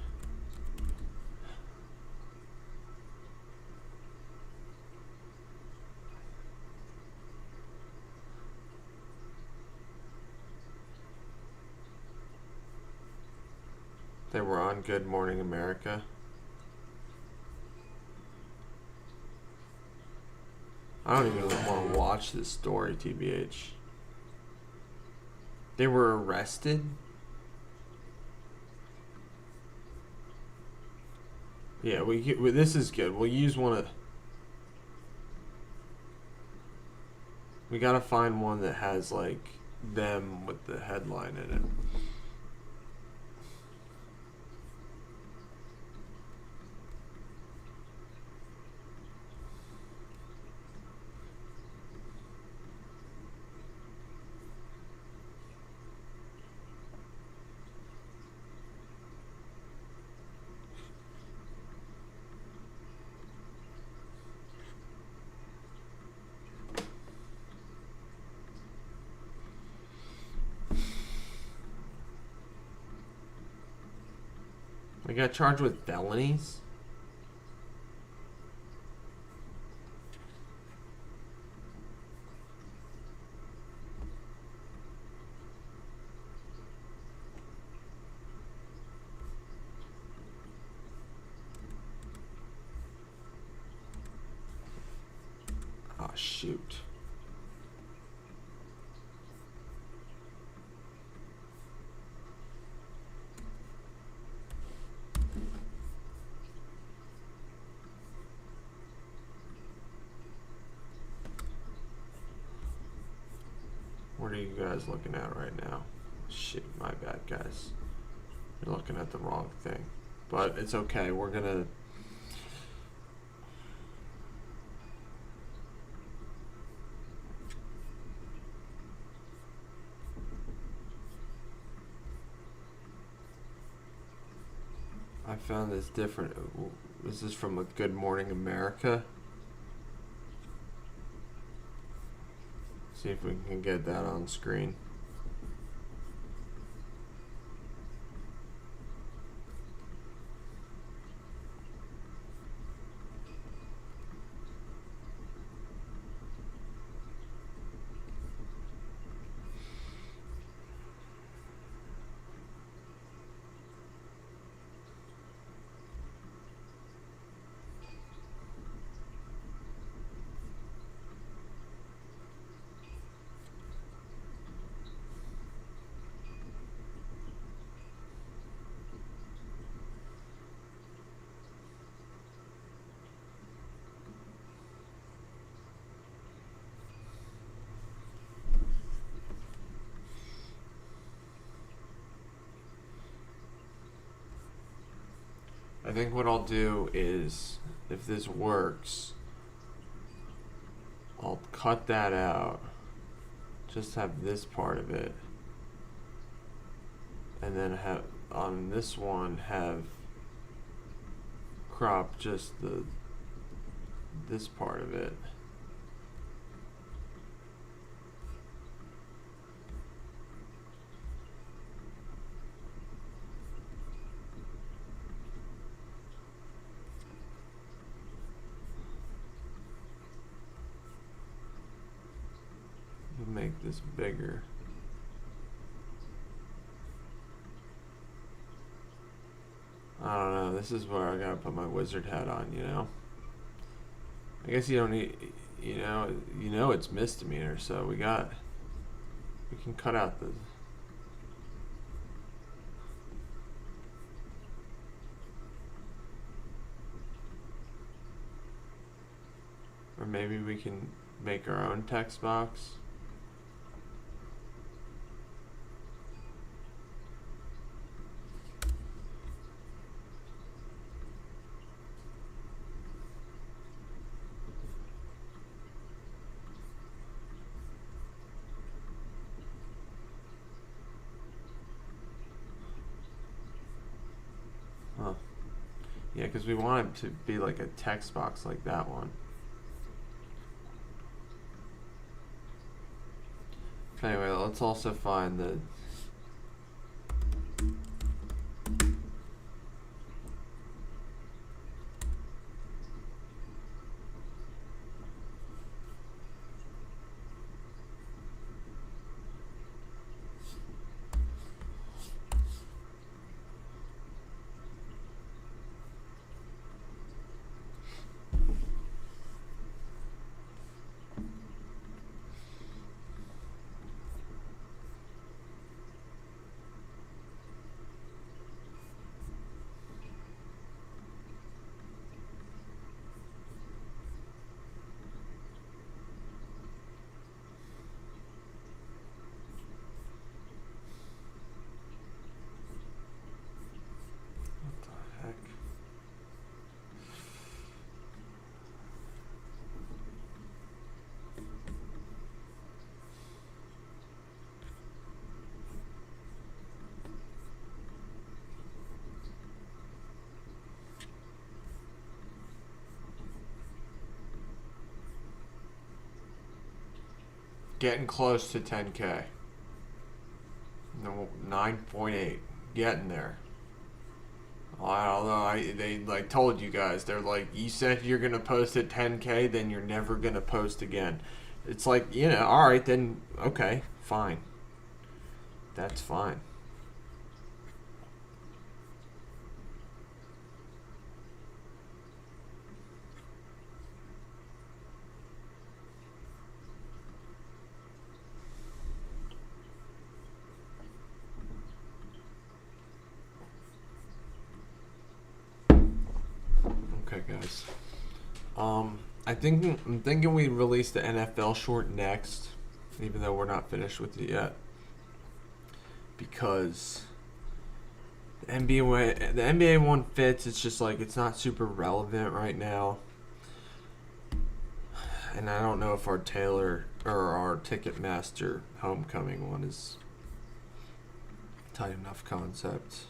They were on Good Morning America. I don't even want to watch this story, TBH. They were arrested? Yeah, this is good. We'll use one of... We gotta find one that has, like, them with the headline in it. I got charged with felonies? Oh, shoot. What are you guys looking at right now? Shit, my bad, guys. You're looking at the wrong thing. But it's okay. We're gonna... I found this different. Is this from a Good Morning America? See if we can get that on screen. I think what I'll do is, if this works, I'll cut that out. Just have this part of it. And then have, on this one, have crop just this part of it. Make this bigger. I don't know. This is where I gotta put my wizard hat on, you know? I guess you don't need, you know it's misdemeanor, so we can cut out the... Or maybe we can make our own text box. Huh. Yeah, because we want it to be like a text box like that one. Anyway, let's also find the... Heck. Getting close to 10K. No, 9.8. Getting there. Although they like told you guys, they're like, you said you're gonna post at 10K, then you're never gonna post again. It's like, all right, then okay, fine. That's fine. Okay, guys. I'm thinking we release the NFL short next, even though we're not finished with it yet, because the NBA one fits. It's just like it's not super relevant right now, and I don't know if our Taylor or our Ticketmaster Homecoming one is tight enough concept.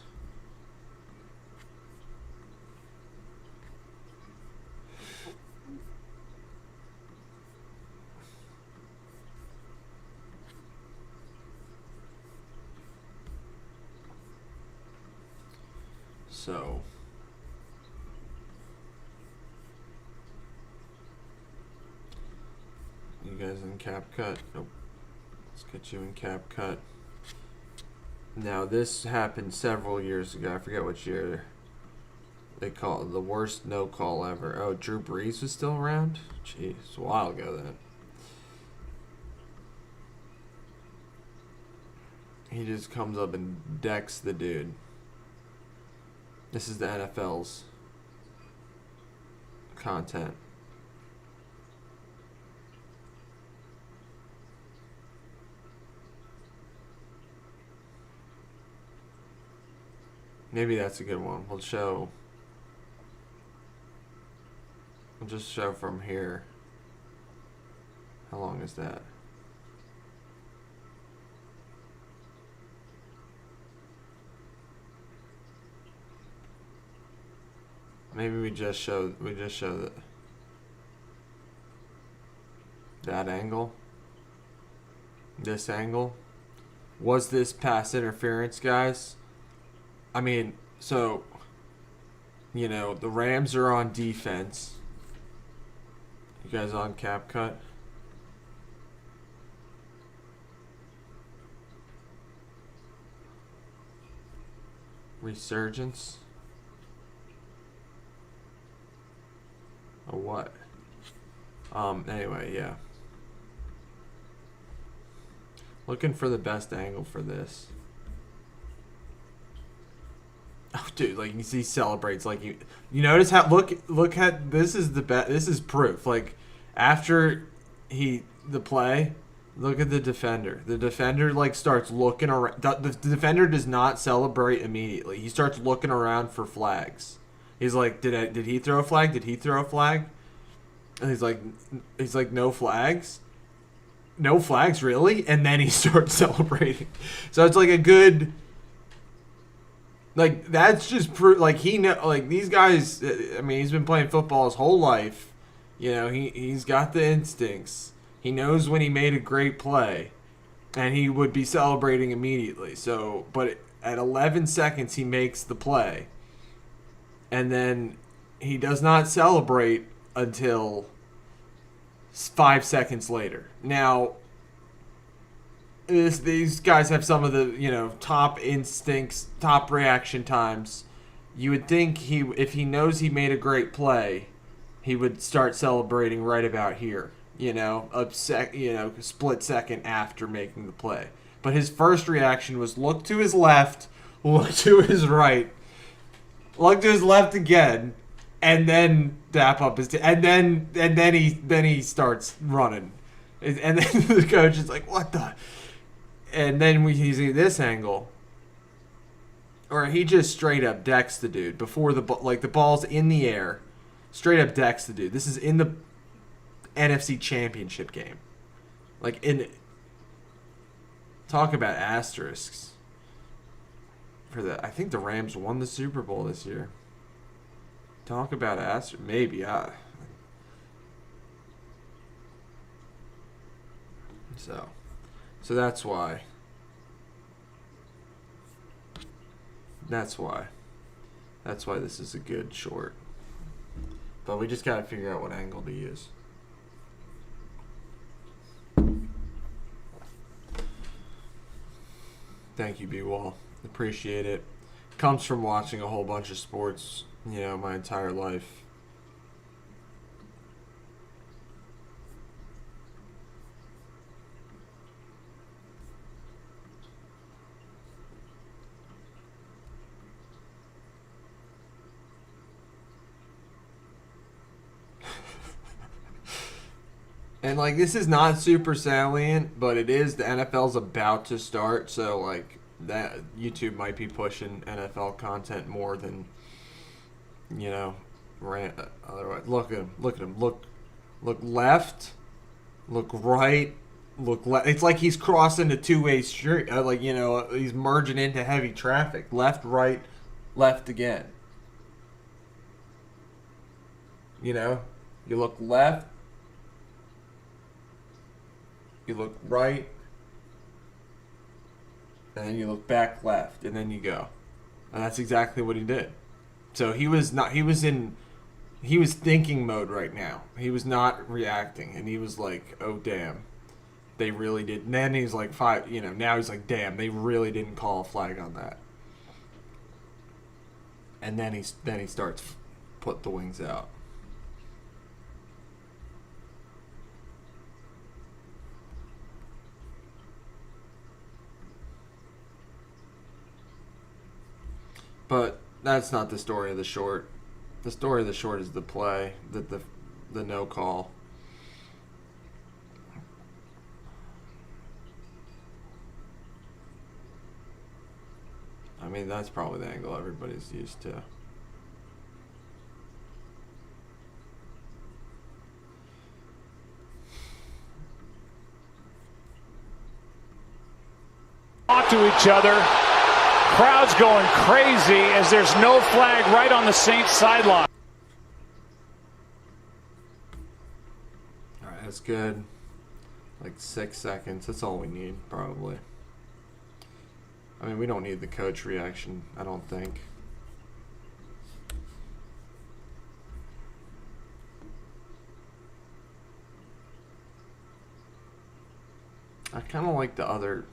So, you guys in CapCut? Nope. Let's get you in CapCut. Now, this happened several years ago. I forget which year. They call it the worst no call ever. Oh, Drew Brees was still around? Jeez, it's a while ago then. He just comes up and decks the dude. This is the NFL's content. Maybe that's a good one. We'll show I'll just show from here. How long is that? Maybe we just show that angle. This angle. Was this pass interference, guys? I mean, so, you know, the Rams are on defense. You guys on CapCut? Resurgence? Or what? Anyway, yeah. Looking for the best angle for this. Oh, dude, like he celebrates like you notice how look at this is the best. This is proof. Like after the play, look at the defender. The defender like starts looking around. The defender does not celebrate immediately. He starts looking around for flags. He's like, did he throw a flag? Did he throw a flag? And he's like, no flags. No flags, really? And then he starts celebrating. So it's like a good, like that's just proof. Like he know, like these guys. I mean, he's been playing football his whole life. You know, he's got the instincts. He knows when he made a great play, and he would be celebrating immediately. So, but at 11 seconds, he makes the play, and then he does not celebrate until 5 seconds later. Now, these guys have some of the top instincts, top reaction times. You would think if he knows he made a great play, he would start celebrating right about here. Split second after making the play. But his first reaction was look to his left, look to his right, look to his left again, and then dap up his and then he starts running, and then the coach is like, "What the?" And then we see this angle, or he just straight up decks the dude before the ball's in the air, straight up decks the dude. This is in the NFC Championship game, talk about asterisks for the. I think the Rams won the Super Bowl this year. Talk about maybe. So that's why. That's why this is a good short. But we just gotta figure out what angle to use. Thank you, B-Wall. Appreciate it. Comes from watching a whole bunch of sports, my entire life. And this is not super salient, but it is. The NFL's about to start, so that YouTube might be pushing NFL content more than otherwise. Look at him. Look left, look right, look left. It's like he's crossing a two-way street. He's merging into heavy traffic. Left, right, left again. You look left. You look right, and then you look back left, and then you go. And that's exactly what he did. So he was thinking mode right now. He was not reacting, and he was like, oh, damn, they really did. And then he's like, now he's like, damn, they really didn't call a flag on that. And then he starts put the wings out. But that's not the story of the short. The story of the short is the play, the no call. I mean, that's probably the angle everybody's used to. talk to each other. Crowd's going crazy as there's no flag right on the Saints sideline. All right, that's good. Like 6 seconds. That's all we need, probably. I mean, we don't need the coach reaction, I don't think. I kind of like the other,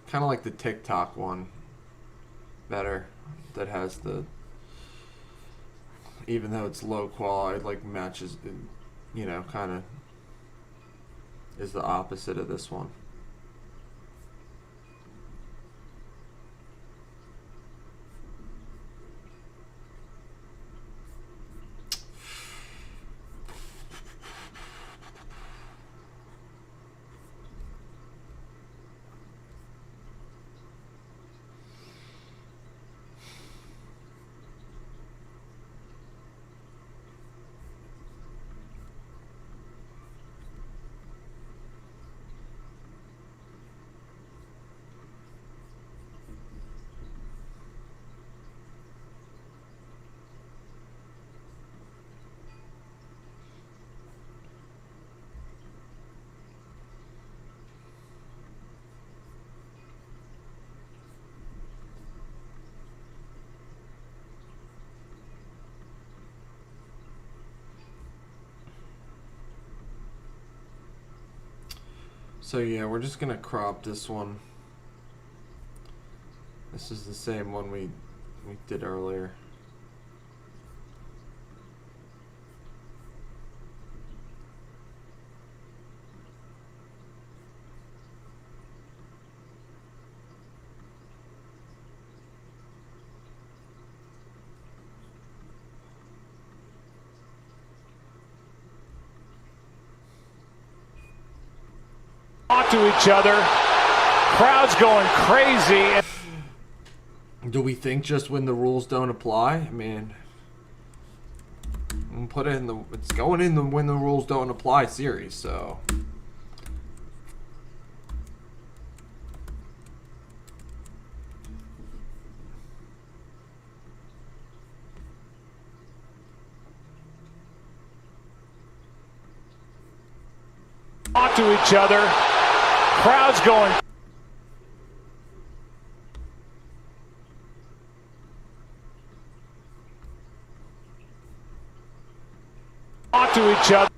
kind of like the TikTok one better, that has the, even though it's low quality, like matches, you know, kind of is the opposite of this one. So yeah, we're just gonna crop this one. This is the same one we did earlier. Talk to each other. Crowd's going crazy. Do we think just when the rules don't apply? I mean, we'll put it in the, it's going in the when the rules don't apply series, so. Talk to each other. Crowd's going. Talk to each other.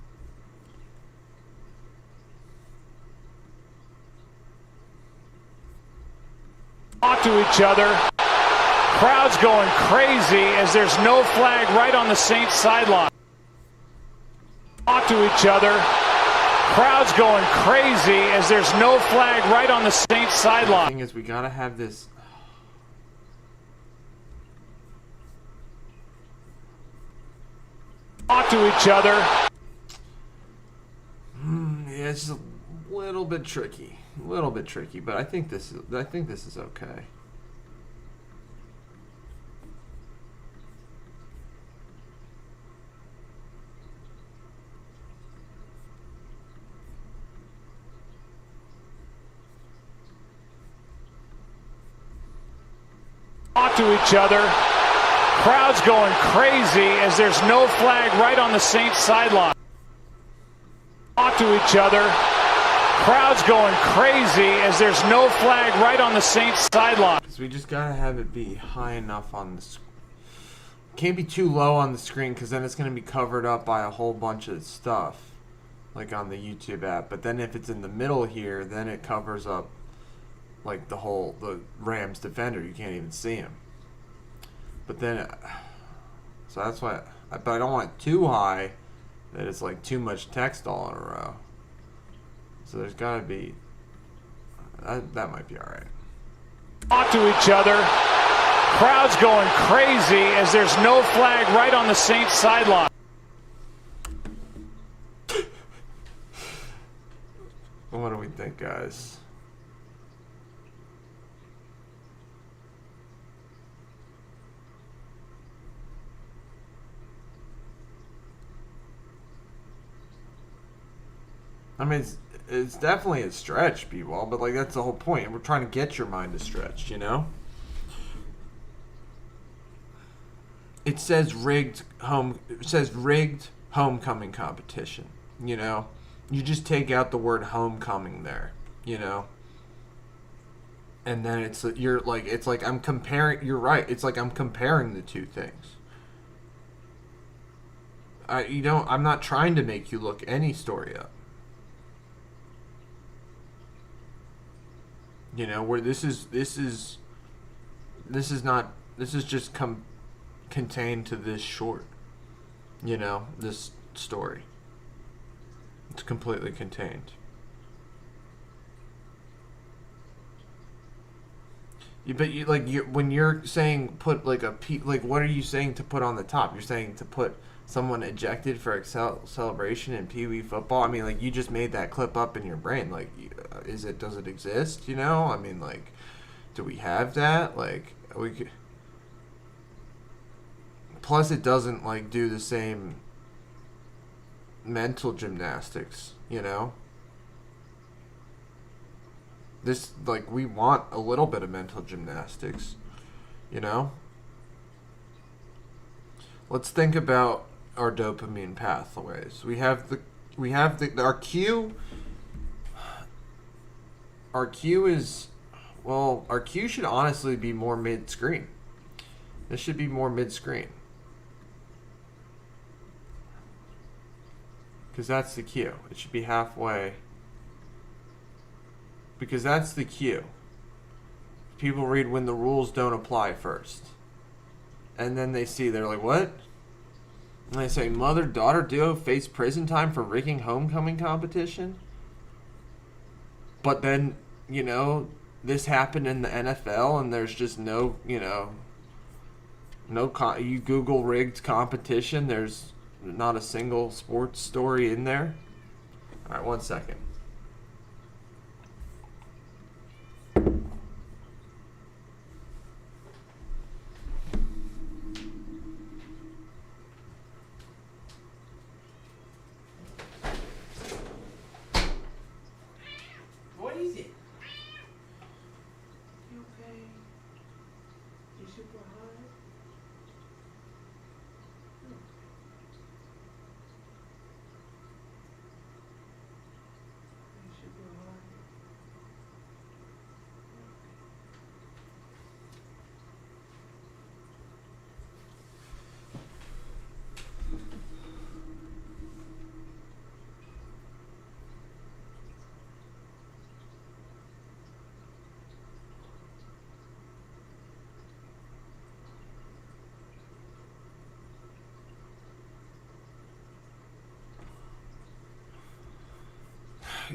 Talk to each other. Crowd's going crazy as there's no flag right on the Saints sideline. Talk to each other. Crowd's going crazy as there's no flag right on the Saints sideline. The thing is, we gotta have this. Talk to each other. Yeah, it's just a little bit tricky, but I think this is okay. Talk to each other. Crowd's going crazy as there's no flag right on the Saints sideline. Talk to each other. Crowd's going crazy as there's no flag right on the Saints sideline. Because we just gotta have it be high enough on the can't be too low on the screen, because then it's gonna be covered up by a whole bunch of stuff, like on the YouTube app. But then if it's in the middle here, then it covers up like the Rams defender. You can't even see him. But then, so that's why. But I don't want it too high that it's like too much text all in a row. So there's gotta be. That might be all right. Talk to each other. Crowd's going crazy as there's no flag right on the Saints sideline. What do we think, guys? I mean, it's definitely a stretch, B-Wall, but like that's the whole point. We're trying to get your mind to stretch, you know? It says rigged homecoming competition, you know? You just take out the word homecoming there, you know? And then it's like I'm comparing, you're right. It's like I'm comparing the two things. I'm not trying to make you look any story up. You know, where this is just contained to this short. You know, this story. It's completely contained. When you're saying put like what are you saying to put on the top? You're saying to put someone ejected for a celebration in Pee Wee football. I mean, like, you just made that clip up in your brain. Like, does it exist? You know, I mean, like, do we have that? Like, we could. Plus, it doesn't like do the same mental gymnastics. You know. This, like, we want a little bit of mental gymnastics, you know? Let's think about our dopamine pathways. Our cue should honestly be more mid-screen. This should be more mid-screen. Because that's the cue. It should be halfway. Because that's the cue. People read when the rules don't apply first. And then they see, they're like, what? And they say, mother-daughter duo face prison time for rigging homecoming competition? But then, you know, this happened in the NFL and there's just no, you know, you Google rigged competition, there's not a single sports story in there. All right, 1 second.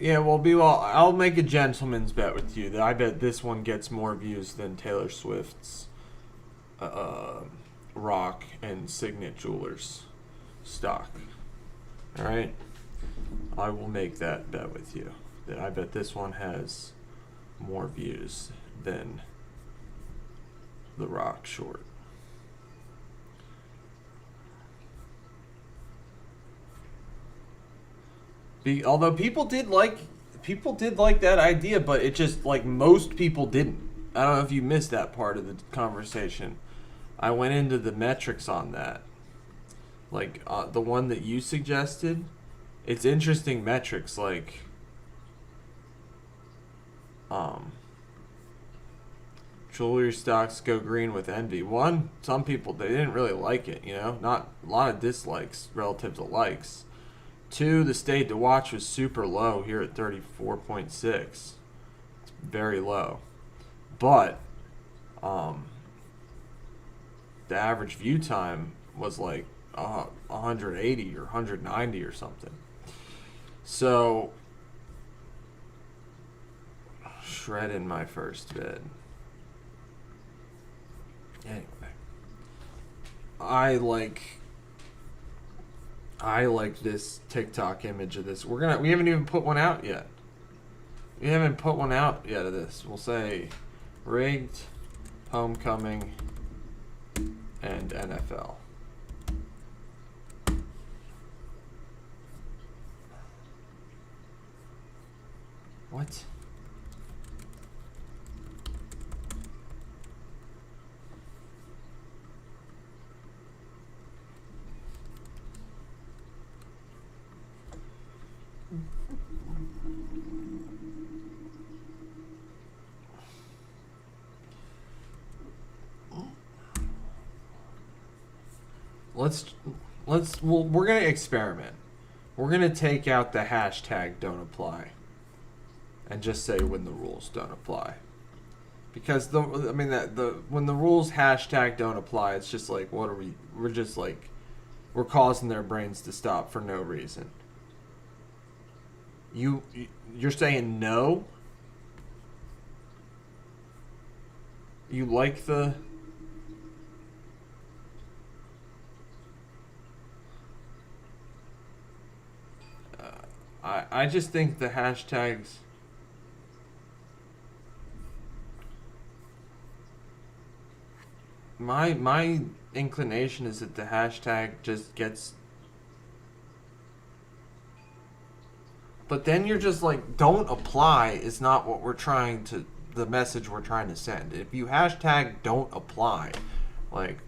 Yeah, I'll make a gentleman's bet with you that I bet this one gets more views than Taylor Swift's Rock and Signet Jewelers stock. All right? I will make that bet with you. That I bet this one has more views than the Rock short. Although people did like that idea, but it just, like, most people didn't. I don't know if you missed that part of the conversation. I went into the metrics on that. Like, the one that you suggested, it's interesting metrics, like, jewelry stocks go green with envy. One, some people, they didn't really like it, you know? Not a lot of dislikes relative to likes. 2, the state to watch was super low here at 34.6. It's very low. But the average view time was like 180 or 190 or something. So, shredding my first bid. Anyway, I like this TikTok image of this. We haven't even put one out yet. We haven't put one out yet of this. We'll say rigged, homecoming, and NFL. What? Well, we're gonna experiment. We're gonna take out the hashtag don't apply and just say when the rules don't apply. Because when the rules hashtag don't apply, it's just like, what are we're just like, we're causing their brains to stop for no reason. You're saying no? You like the... I just think the hashtags... My inclination is that the hashtag just gets... But then you're just like, don't apply is not what we're trying to... the message we're trying to send. If you hashtag don't apply, like,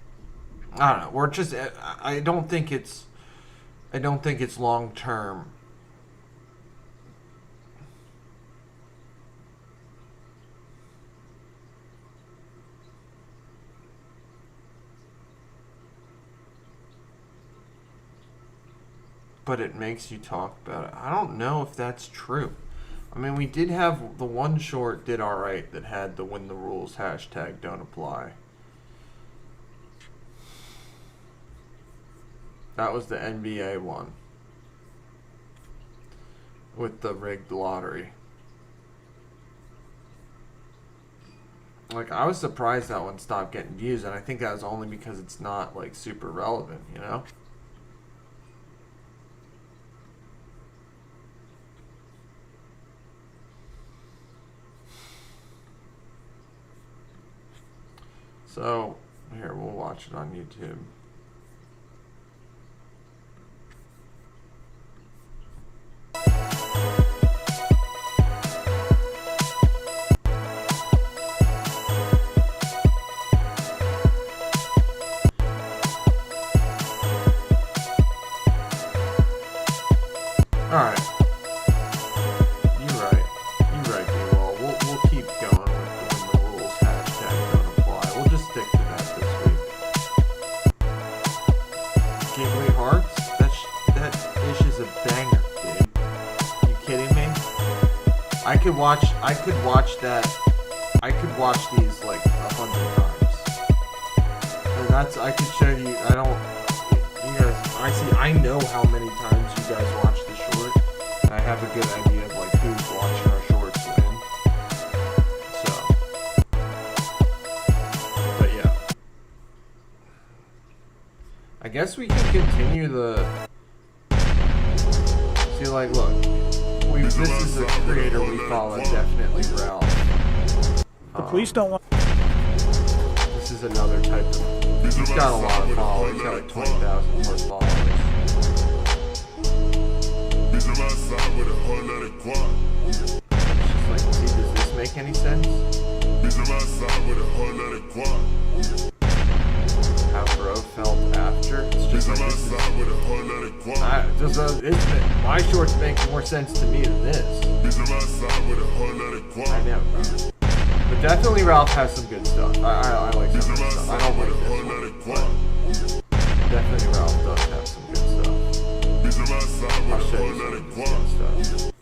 I don't know, we're just... I don't think it's long term. But it makes you talk about it. I don't know if that's true. I mean, we did have the one short did alright that had the when the rules hashtag don't apply. That was the NBA one. With the rigged lottery. Like, I was surprised that one stopped getting views, and I think that was only because it's not, like, super relevant, you know? So, here, we'll watch it on YouTube. Alright. You're right, B-Wall. We'll keep going with the when the rules hashtag don't apply. We'll just stick to that this week. Giggly Hearts? That dish is a banger, dude. You kidding me? I could watch these like 100 times. And I could show you, you guys, I know how many times you guys watch the short. And I have a good idea of like who's watching our shorts when. So, but yeah. I guess we can continue the, see, like, look, this is a creator we follow, definitely Ralph. The police don't want... This is another type of, he's got a lot of followers, he's got like 20,000 plus followers. It's just like, see, does this make any sense? How bro felt after? It's just like, my shorts make more sense to me than this. I know, bro. But definitely Ralph has some good stuff. I like some good stuff. I don't like this one, but definitely Ralph does have some good stuff. I'll show you some of his good stuff.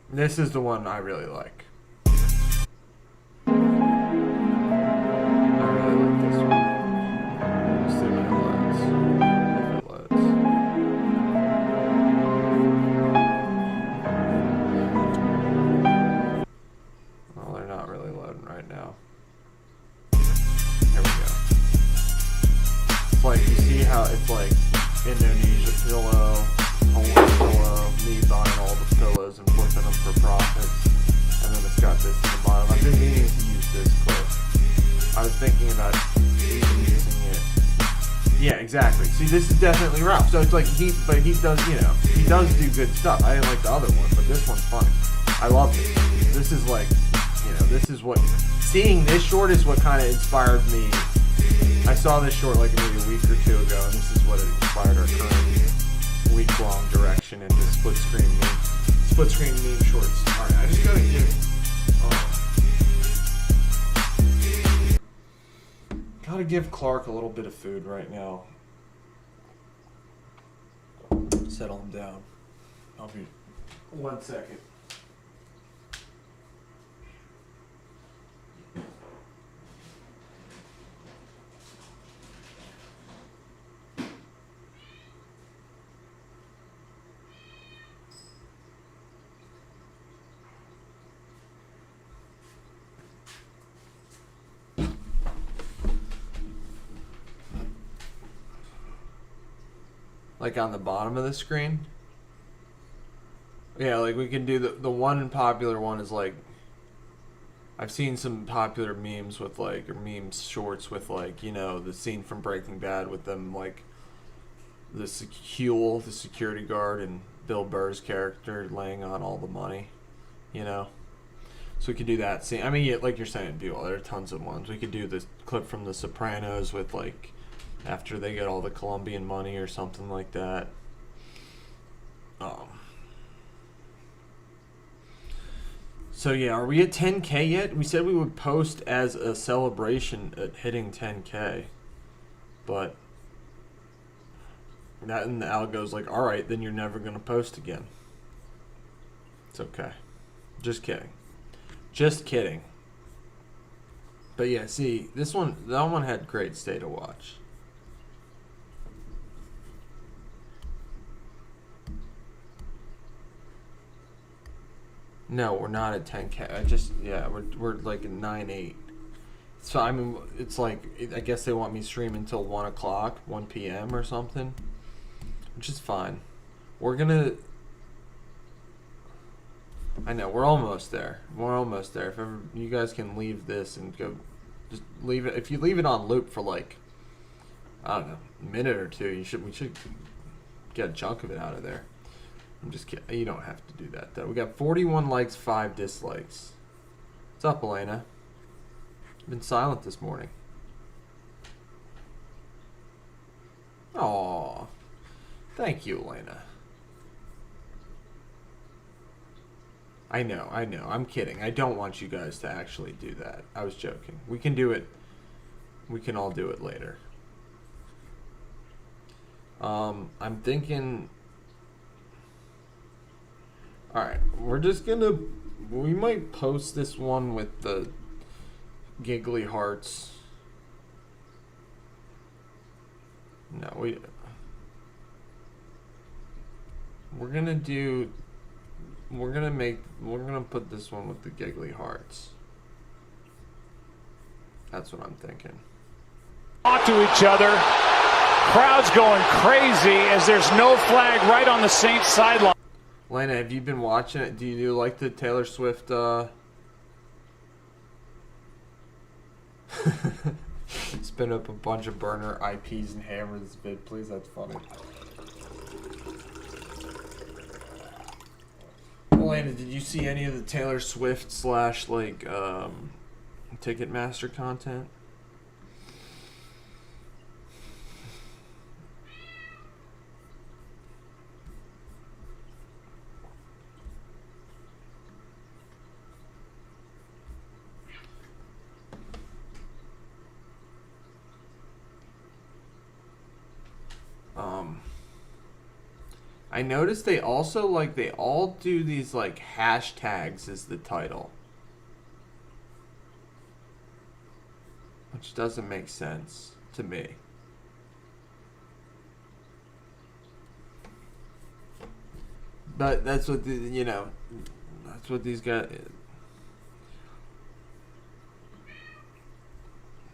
This is the one I really like. I really like this one. Let's see when it loads. If it loads. Well, they're not really loading right now. Here we go. It's like, you see how it's like Indonesia pillow, Hawaii pillow, me buying all the pillows and flipping them for profits, and then it's got this at the bottom. I've been meaning to use this clip. I was thinking about using it Yeah, exactly. See, this is definitely Ralph. So it's like he does, you know, he does do good stuff. I didn't like the other one, but this one's funny. I love it. This is like, you know, this is what, seeing this short is what kind of inspired me. I saw this short like maybe a week or two ago, and this is what inspired our current week-long direction into split screen meme shorts. All right, I just gotta give Clark a little bit of food right now. Settle him down. I'll be 1 second. Like on the bottom of the screen. Yeah, like we can do the one popular one is like, I've seen some popular memes with like, or memes shorts with like, you know, the scene from Breaking Bad with them like Huel, the security guard, and Bill Burr's character laying on all the money, you know. So we could do that scene. I mean, yeah, like you're saying, Buell, there are tons of ones. We could do this clip from The Sopranos with like, after they get all the Colombian money or something like that. So yeah, are we at 10K yet? We said we would post as a celebration at hitting 10K. But that, and Al goes like, all right, then you're never going to post again. It's okay. Just kidding. Just kidding. But yeah, see, that one had great stay to watch. No, we're not at 10K. We're like at 9.8. So I mean, it's like, I guess they want me streaming until 1 p.m. or something, which is fine. I know we're almost there. If ever you guys can leave this and go, just leave it. If you leave it on loop for like, I don't know, a minute or two, we should get a chunk of it out of there. I'm just kidding. You don't have to do that, though. We got 41 likes, 5 dislikes. What's up, Elena? You've been silent this morning. Aw. Thank you, Elena. I know. I'm kidding. I don't want you guys to actually do that. I was joking. We can do it. We can all do it later. I'm thinking... Alright, we might post this one with the giggly hearts. No, we're gonna put this one with the giggly hearts. That's what I'm thinking. Talk to each other. Crowd's going crazy as there's no flag right on the Saints sideline. Lena, have you been watching it? Do you like the Taylor Swift, spin up a bunch of burner IPs and hammer this vid, please? That's funny. Elena, did you see any of the Taylor Swift / Ticketmaster content? I noticed they also they all do these hashtags as the title, which doesn't make sense to me. But that's what that's what these guys.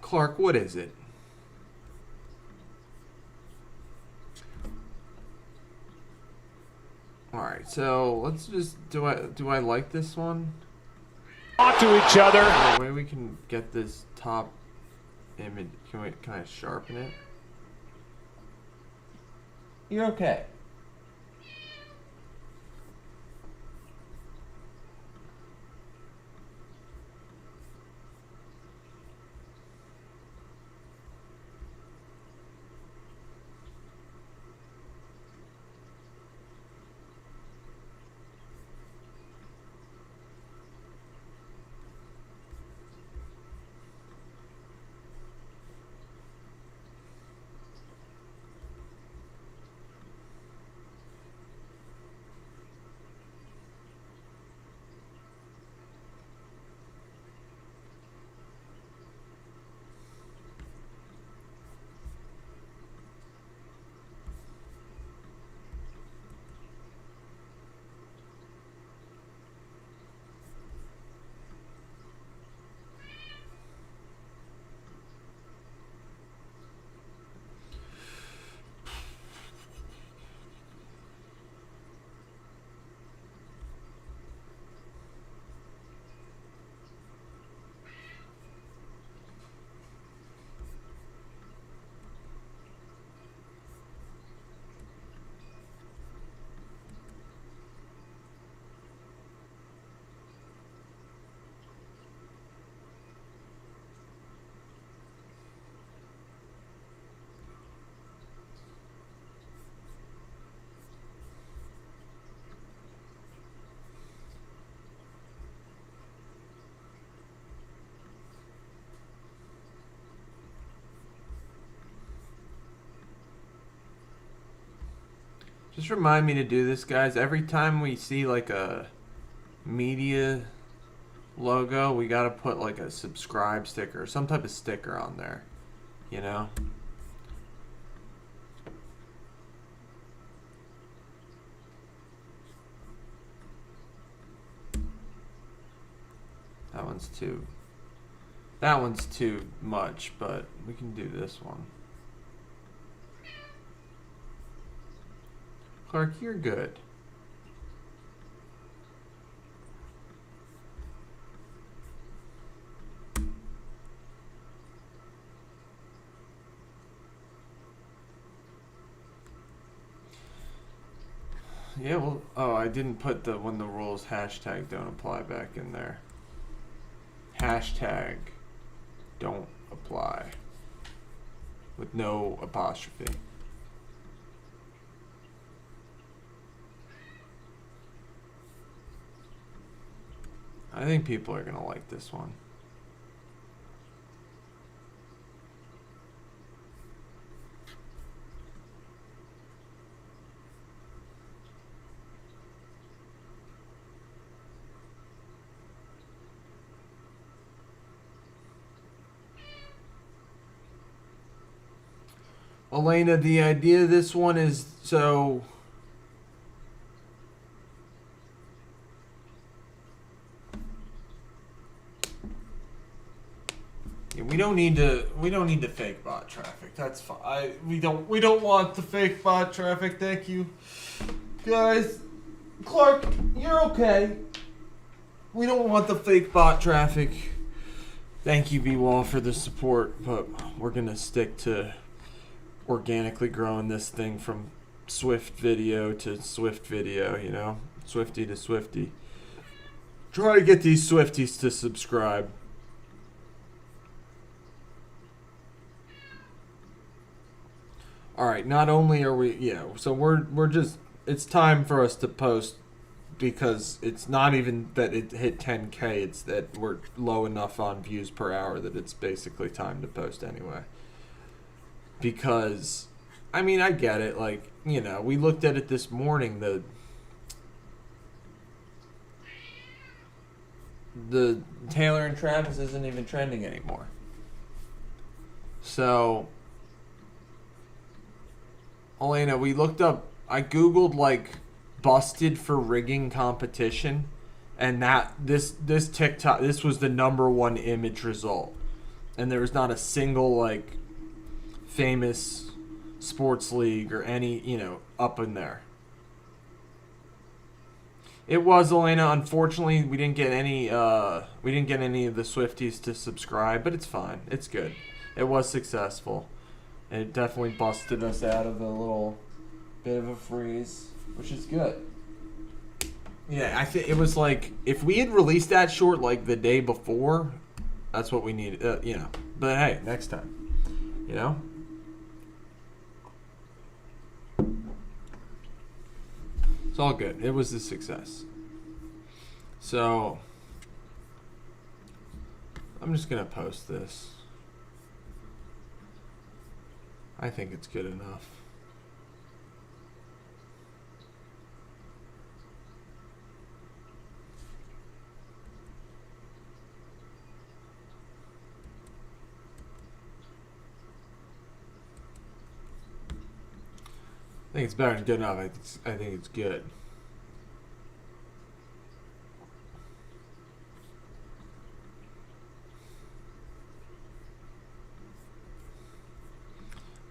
Clark, what is it? Alright, so let's just do I like this one? Talk to each other. The way we can get this top image, can I sharpen it? You're okay. Just remind me to do this, guys. Every time we see like a media logo, we gotta put like a subscribe sticker or some type of sticker on there, you know? That one's too much, but we can do this one. Clark, you're good. Yeah, well, oh, I didn't put the when the rules hashtag don't apply back in there. Hashtag don't apply with no apostrophe. I think people are gonna like this one. Elena, the idea of this one is so yeah, we don't need to fake bot traffic. That's fine. We don't want the fake bot traffic. Thank you, guys. Clark, you're okay. We don't want the fake bot traffic. Thank you, B-Wall, for the support, but we're gonna stick to organically growing this thing from Swift video to Swift video, you know, Swifty to Swifty. Try to get these Swifties to subscribe. All right, not only are we, so we're just, it's time for us to post because it's not even that it hit 10K, it's that we're low enough on views per hour that it's basically time to post anyway. Because, I mean, I get it. Like, you know, we looked at it this morning. The Taylor and Travis isn't even trending anymore. So, Elena, we looked up. I googled like busted for rigging competition, and this TikTok, this was the #1 image result, and there was not a single like famous sports league or any, you know, up in there. It was, Elena. Unfortunately, we didn't get any of the Swifties to subscribe, but it's fine. It's good. It was successful. It definitely busted us out of a little Bit of a freeze, which is good. Yeah, I think it was like if we had released that short like the day before, that's what we needed. You know, but hey, next time, you know. It's all good. It was a success. So I'm just gonna post this. I think it's good enough. I think it's better than good enough. I think it's good.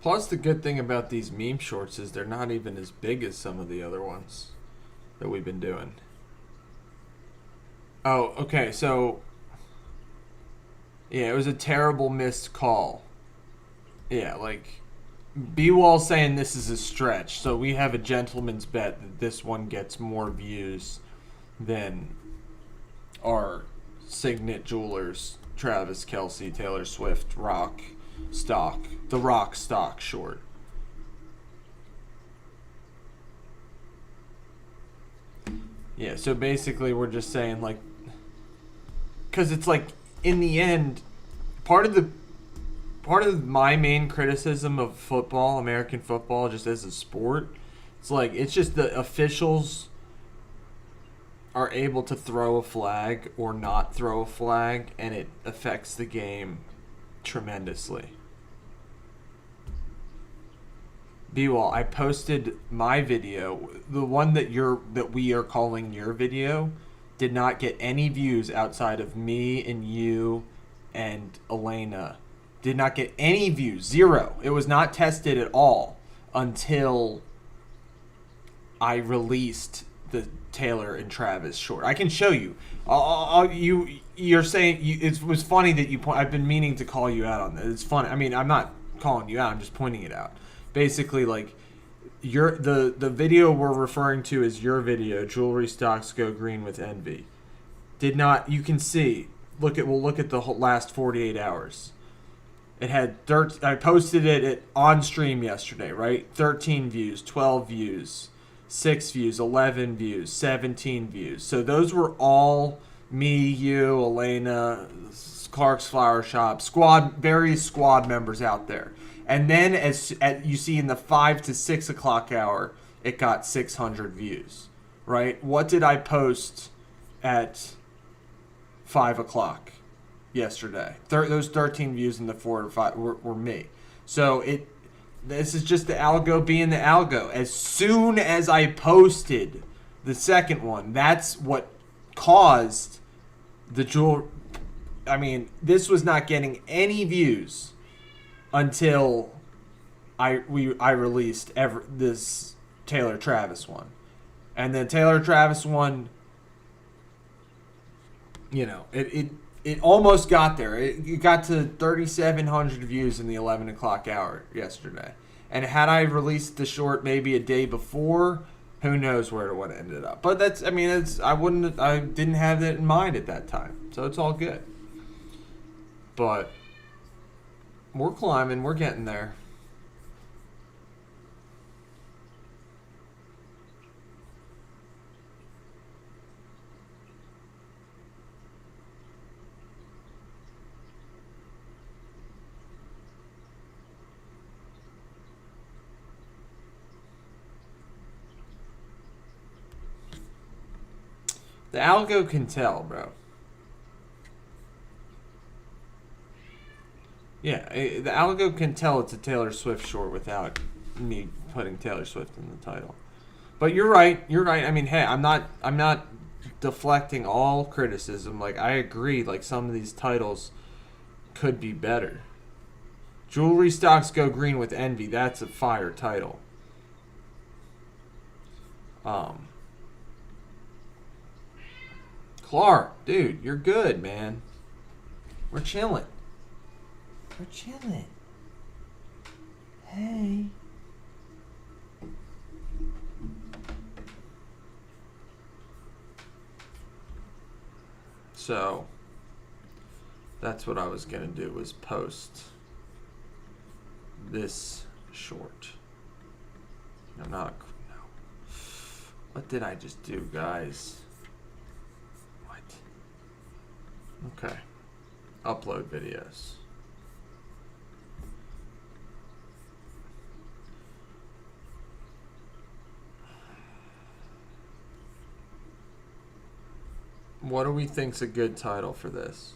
Plus, the good thing about these meme shorts is they're not even as big as some of the other ones that we've been doing. Oh, okay, so yeah, it was a terrible missed call. Yeah, like B-Wall saying this is a stretch, so we have a gentleman's bet that this one gets more views than our Signet Jewelers, Travis Kelce, Taylor Swift, the Rock stock short. Yeah, so basically we're just saying like, because it's like in the end, part of my main criticism of football, American football, just as a sport, it's just the officials are able to throw a flag or not throw a flag, and it affects the game tremendously. B-Wall, I posted my video, the one that we are calling your video, did not get any views outside of me and you and Elena. Did not get any views. 0. It was not tested at all until I released the Taylor and Travis short. I can show you. You're saying it was funny that you point. I've been meaning to call you out on this. It's funny. I mean, I'm not calling you out. I'm just pointing it out. Basically, like the video we're referring to is your video. Jewelry stocks go green with envy. Did not. You can see. We'll look at the whole last 48 hours. It had I posted it on stream yesterday, right? 13 views, 12 views, 6 views, 11 views, 17 views. So those were all me, you, Elena, Clark's Flower Shop, various squad members out there. And then as you see in the 5 to 6 o'clock hour, it got 600 views, right? What did I post at 5 o'clock? Yesterday, those 13 views in the 4 or 5 were me. So this is just the algo being the algo. As soon as I posted the second one, that's what caused the jewel. I mean, this was not getting any views until I released this Taylor Travis one, and then Taylor Travis one. You know, it almost got there. It got to 3,700 views in the 11 o'clock hour yesterday. And had I released the short maybe a day before, who knows where it would have ended up. But I didn't have that in mind at that time. So it's all good. But we're climbing. We're getting there. The algo can tell, bro. Yeah, the algo can tell it's a Taylor Swift short without me putting Taylor Swift in the title. But you're right. You're right. I mean, hey, I'm not deflecting all criticism. Like, I agree. Like, some of these titles could be better. Jewelry stocks go green with envy. That's a fire title. Clark, dude, you're good, man. We're chilling. We're chilling. Hey. So that's what I was gonna do, was post this short. No, not no. What did I just do, guys? What? Okay. Upload videos. What do we think's a good title for this?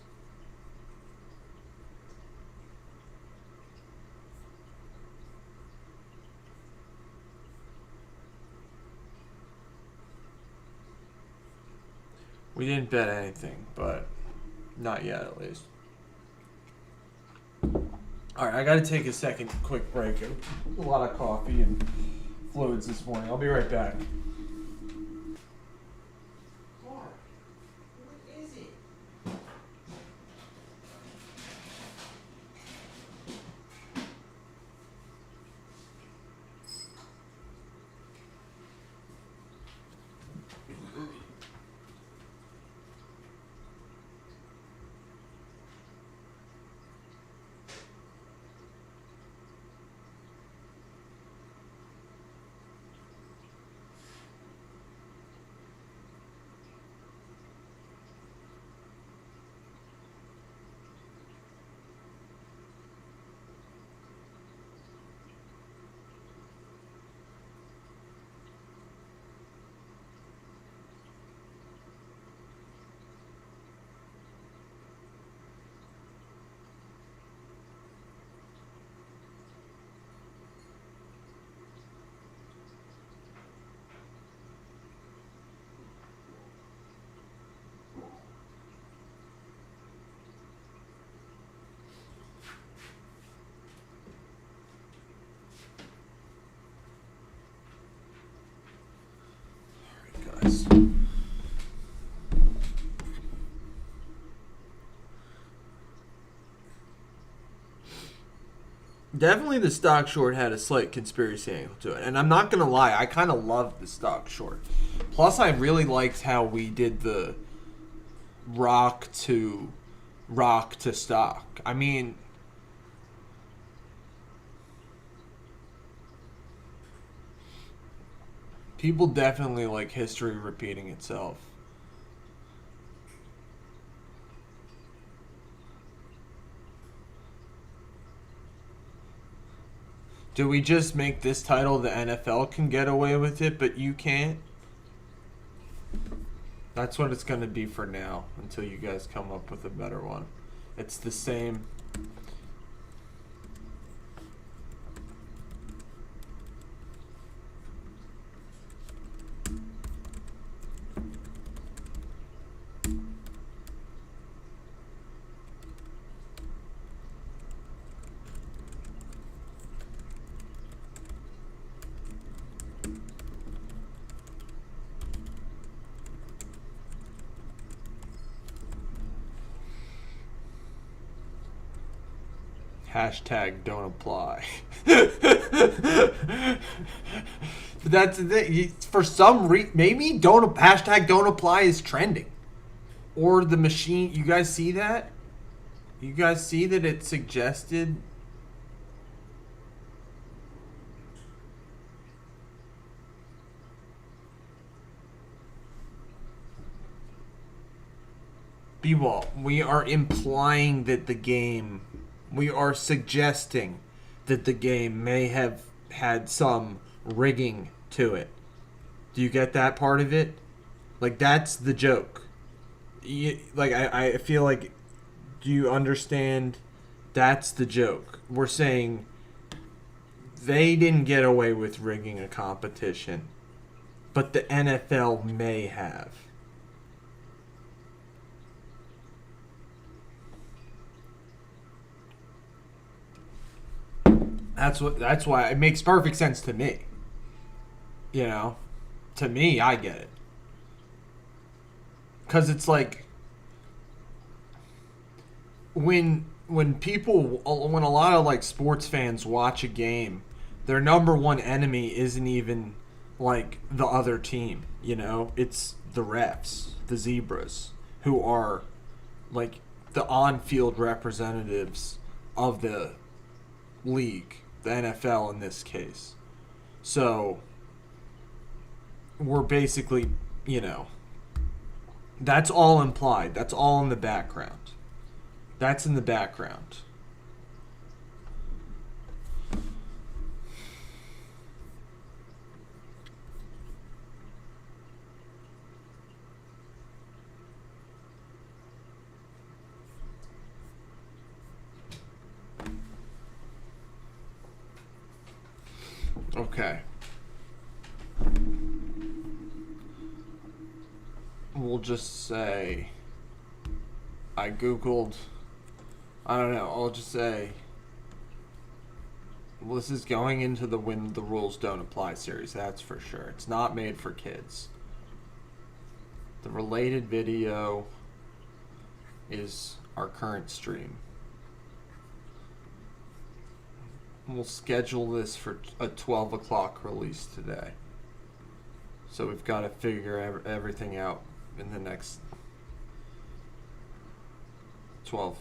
We didn't bet anything, but not yet at least. Alright, I gotta take a second quick break. A lot of coffee and fluids this morning. I'll be right back. Guys. Definitely the stock short had a slight conspiracy angle to it. And I'm not going to lie, I kind of loved the stock short. Plus, I really liked how we did the rock to stock. I mean, people definitely like history repeating itself. Do we just make this title the NFL can get away with it, but you can't? That's what it's going to be for now, until you guys come up with a better one. It's the same. Hashtag don't apply. That's the thing. For some reason, maybe hashtag don't apply is trending. Or the machine. You guys see that? You guys see that it suggested? B-ball. We are implying that the game. We are suggesting that the game may have had some rigging to it. Do you get that part of it? Like, that's the joke. I feel like, do you understand? That's the joke. We're saying they didn't get away with rigging a competition, but the NFL may have. That's why it makes perfect sense to me. You know, to me, I get it. Cause it's like when a lot of like sports fans watch a game, their number one enemy isn't even like the other team. You know, it's the refs, the zebras, who are like the on-field representatives of the league, the NFL in this case. So we're basically, that's all implied. That's all in the background. That's in the background. Okay. We'll just say I Googled, I don't know, I'll just say, well, this is going into the When the Rules Don't Apply series, that's for sure. It's not made for kids. The related video is our current stream. We'll schedule this for a 12 o'clock release today. So we've got to figure everything out in the next 12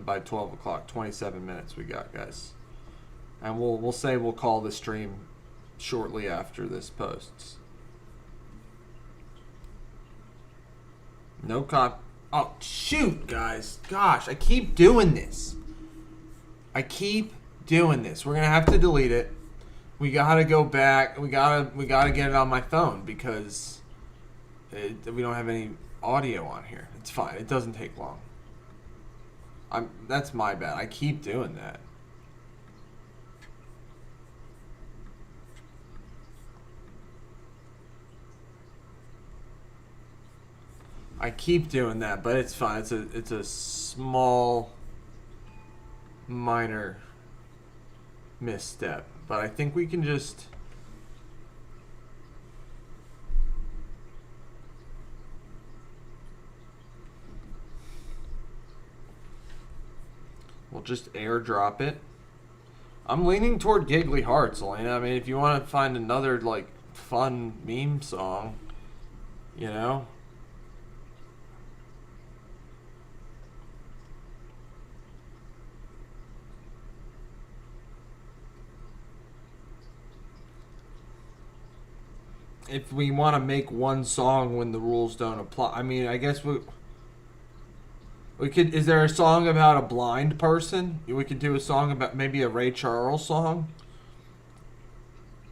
by 12 o'clock. 27 minutes we got, guys. And we'll say we'll call the stream shortly after this posts. No cop. Oh, shoot, guys. Gosh, I keep doing this. We're gonna have to delete it. We gotta go back. We gotta get it on my phone because we don't have any audio on here. It's fine. It doesn't take long. That's my bad. I keep doing that. But it's fine. It's a small, minor misstep. But I think we can just we'll just airdrop it. I'm leaning toward Giggly Hearts, Elena. I mean, if you want to find another like fun meme song, if we want to make one song when the rules don't apply. I mean, I guess we could. Is there a song about a blind person? We could do a song about maybe a Ray Charles song.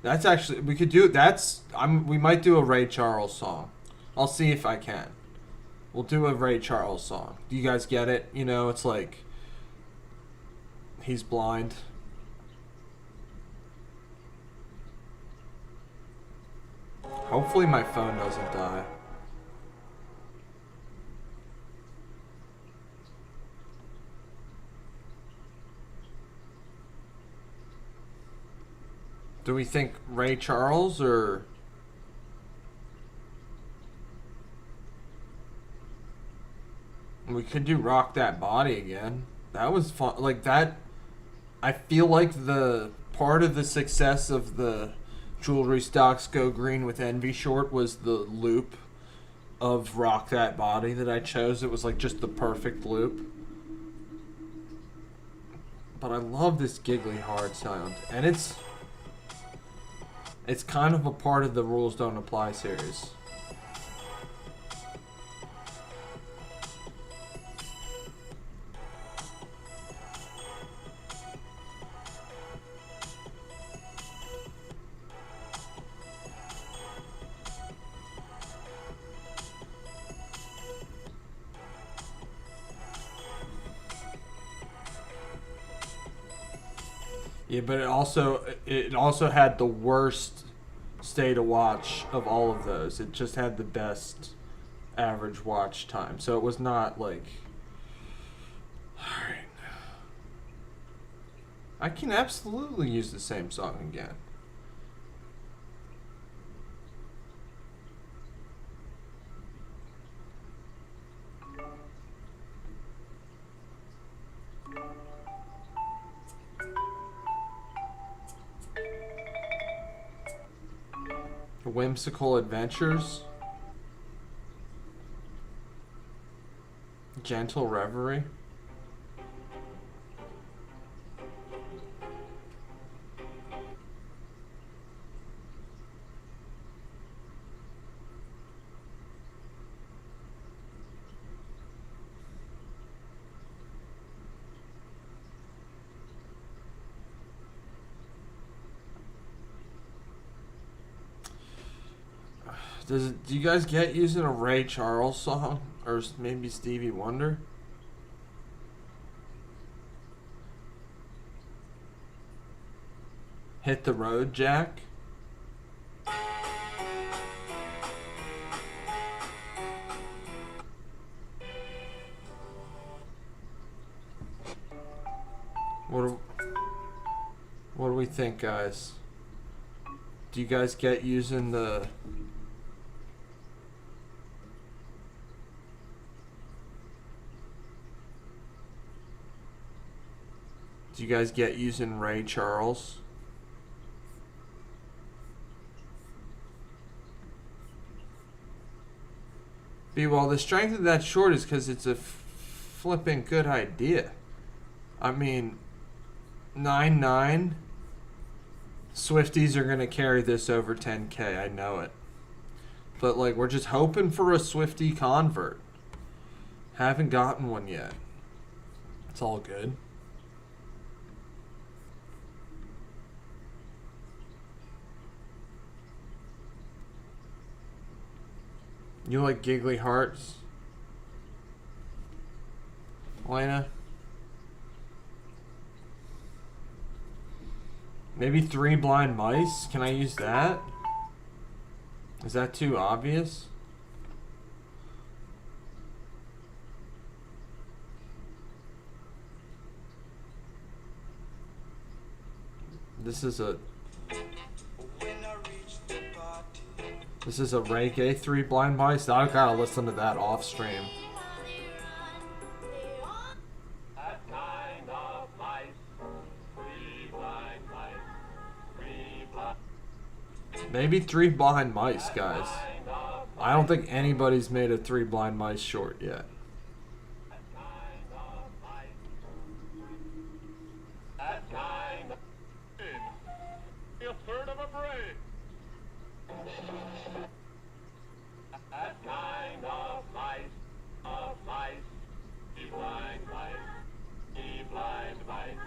That's actually we could do. We might do a Ray Charles song. I'll see if I can. We'll do a Ray Charles song. Do you guys get it? It's like he's blind. Hopefully my phone doesn't die. Do we think Ray Charles or... We could do Rock That Body again. That was fun. Like that, I feel like the part of the success of the Jewelry Stocks Go Green with Envy short was the loop of Rock That Body that I chose. It was like just the perfect loop. But I love this Giggly Hard sound. And it's kind of a part of the Rules Don't Apply series. Yeah, but it also had the worst stay to watch of all of those. It just had the best average watch time. So it was not like... Alright. I can absolutely use the same song again. Whimsical Adventures. Gentle Reverie. Do you guys get using a Ray Charles song? Or maybe Stevie Wonder? Hit the Road, Jack? What do we think, guys? Do you guys get using the... Do you guys get using Ray Charles? Well, the strength of that short is because it's a flipping good idea. I mean, 9-9. Swifties are going to carry this over 10K. I know it. But, like, we're just hoping for a Swiftie convert. Haven't gotten one yet. It's all good. You like Giggly Hearts? Elena? Maybe 3 Blind Mice? Can I use that? Is that too obvious? This is a reggae 3 Blind Mice. I gotta listen to that off stream. Maybe 3 Blind Mice, guys. I don't think anybody's made a 3 Blind Mice short yet. A third of a brain. That kind of mice, be blind mice,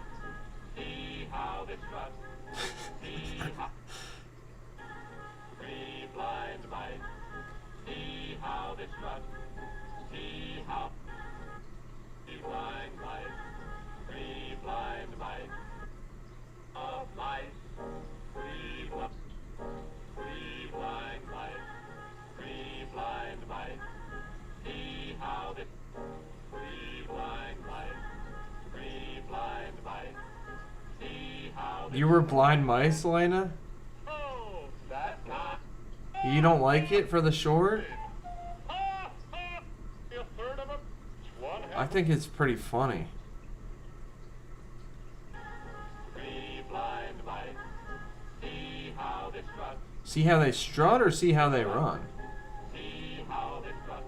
see how they strut, see how, 3 blind mice, see how they strut, see how, be blind mice, 3 blind mice, of mice, 3 blind mice, 3 blind mice, see how they, 3 blind mice, 3 blind mice, see how they. You were Blind Mice, Elena? Oh, that guy. You don't like it for the short? A third of a one. I think it's pretty funny. 3 blind mice, see how they strut. See how they strut or see how they run? See how they strut.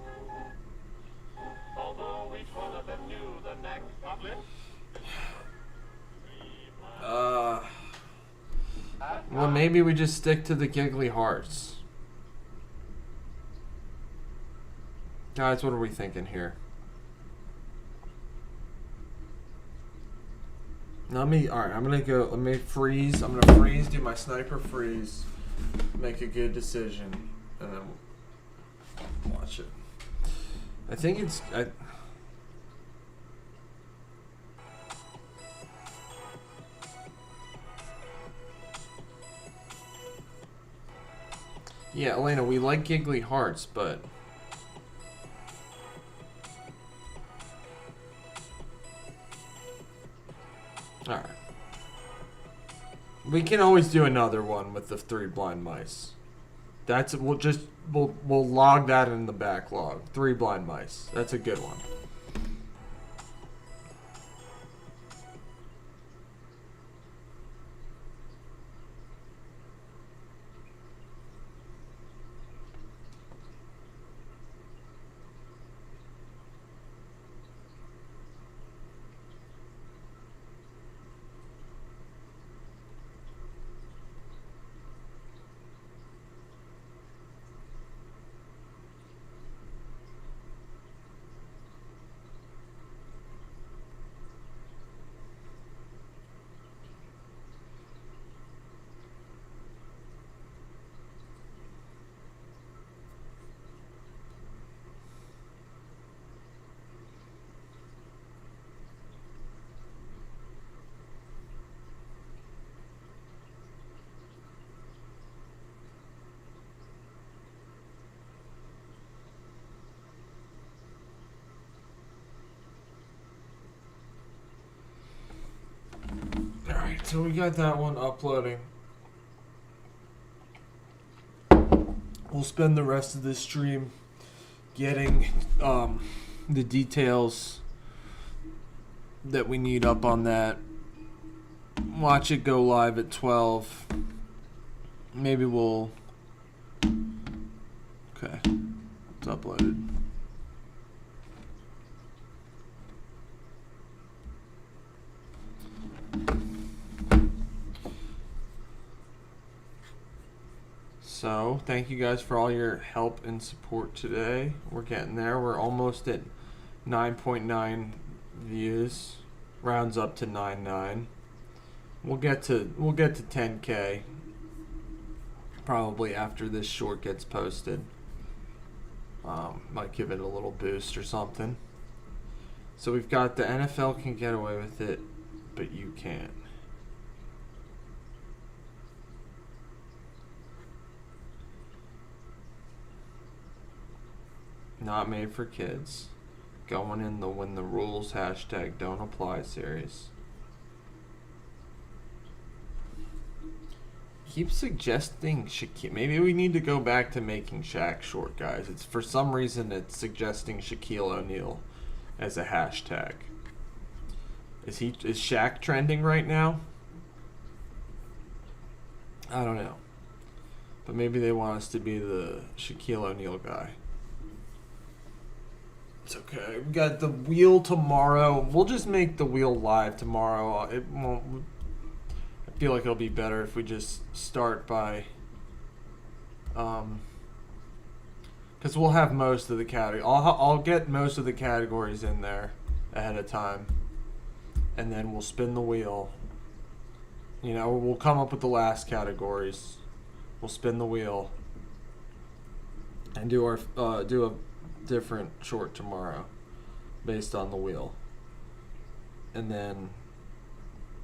Although each one of them knew the next uplift. Well, maybe we just stick to the Giggly Hearts. Guys, what are we thinking here? Alright, I'm gonna go, let me freeze. I'm gonna freeze, do my sniper freeze, make a good decision, and then we'll watch it. I think it's, yeah, Elena, we like Giggly Hearts, but alright. We can always do another one with the 3 Blind Mice. That's we'll log that in the backlog. 3 Blind Mice. That's a good one. So we got that one uploading. We'll spend the rest of this stream getting the details that we need up on that. Watch it go live at 12. Maybe we'll... Okay. It's uploaded. So, thank you guys for all your help and support today. We're getting there. We're almost at 9.9 views. Rounds up to 9.9. We'll get to 10K probably after this short gets posted. Might give it a little boost or something. So we've got the NFL can get away with it, but you can't. Not made for kids. Going in the when the rules hashtag don't apply series. Keep suggesting Shaquille. Maybe we need to go back to making Shaq short, guys. It's for some reason it's suggesting Shaquille O'Neal as a hashtag. Is Shaq trending right now? I don't know. But maybe they want us to be the Shaquille O'Neal guy. It's okay. We got the wheel tomorrow. We'll just make the wheel live tomorrow. It won't. I feel like it'll be better if we just start by, because we'll have most of the category. I'll get most of the categories in there ahead of time, and then we'll spin the wheel. You know, we'll come up with the last categories. We'll spin the wheel and do a different short tomorrow based on the wheel. And then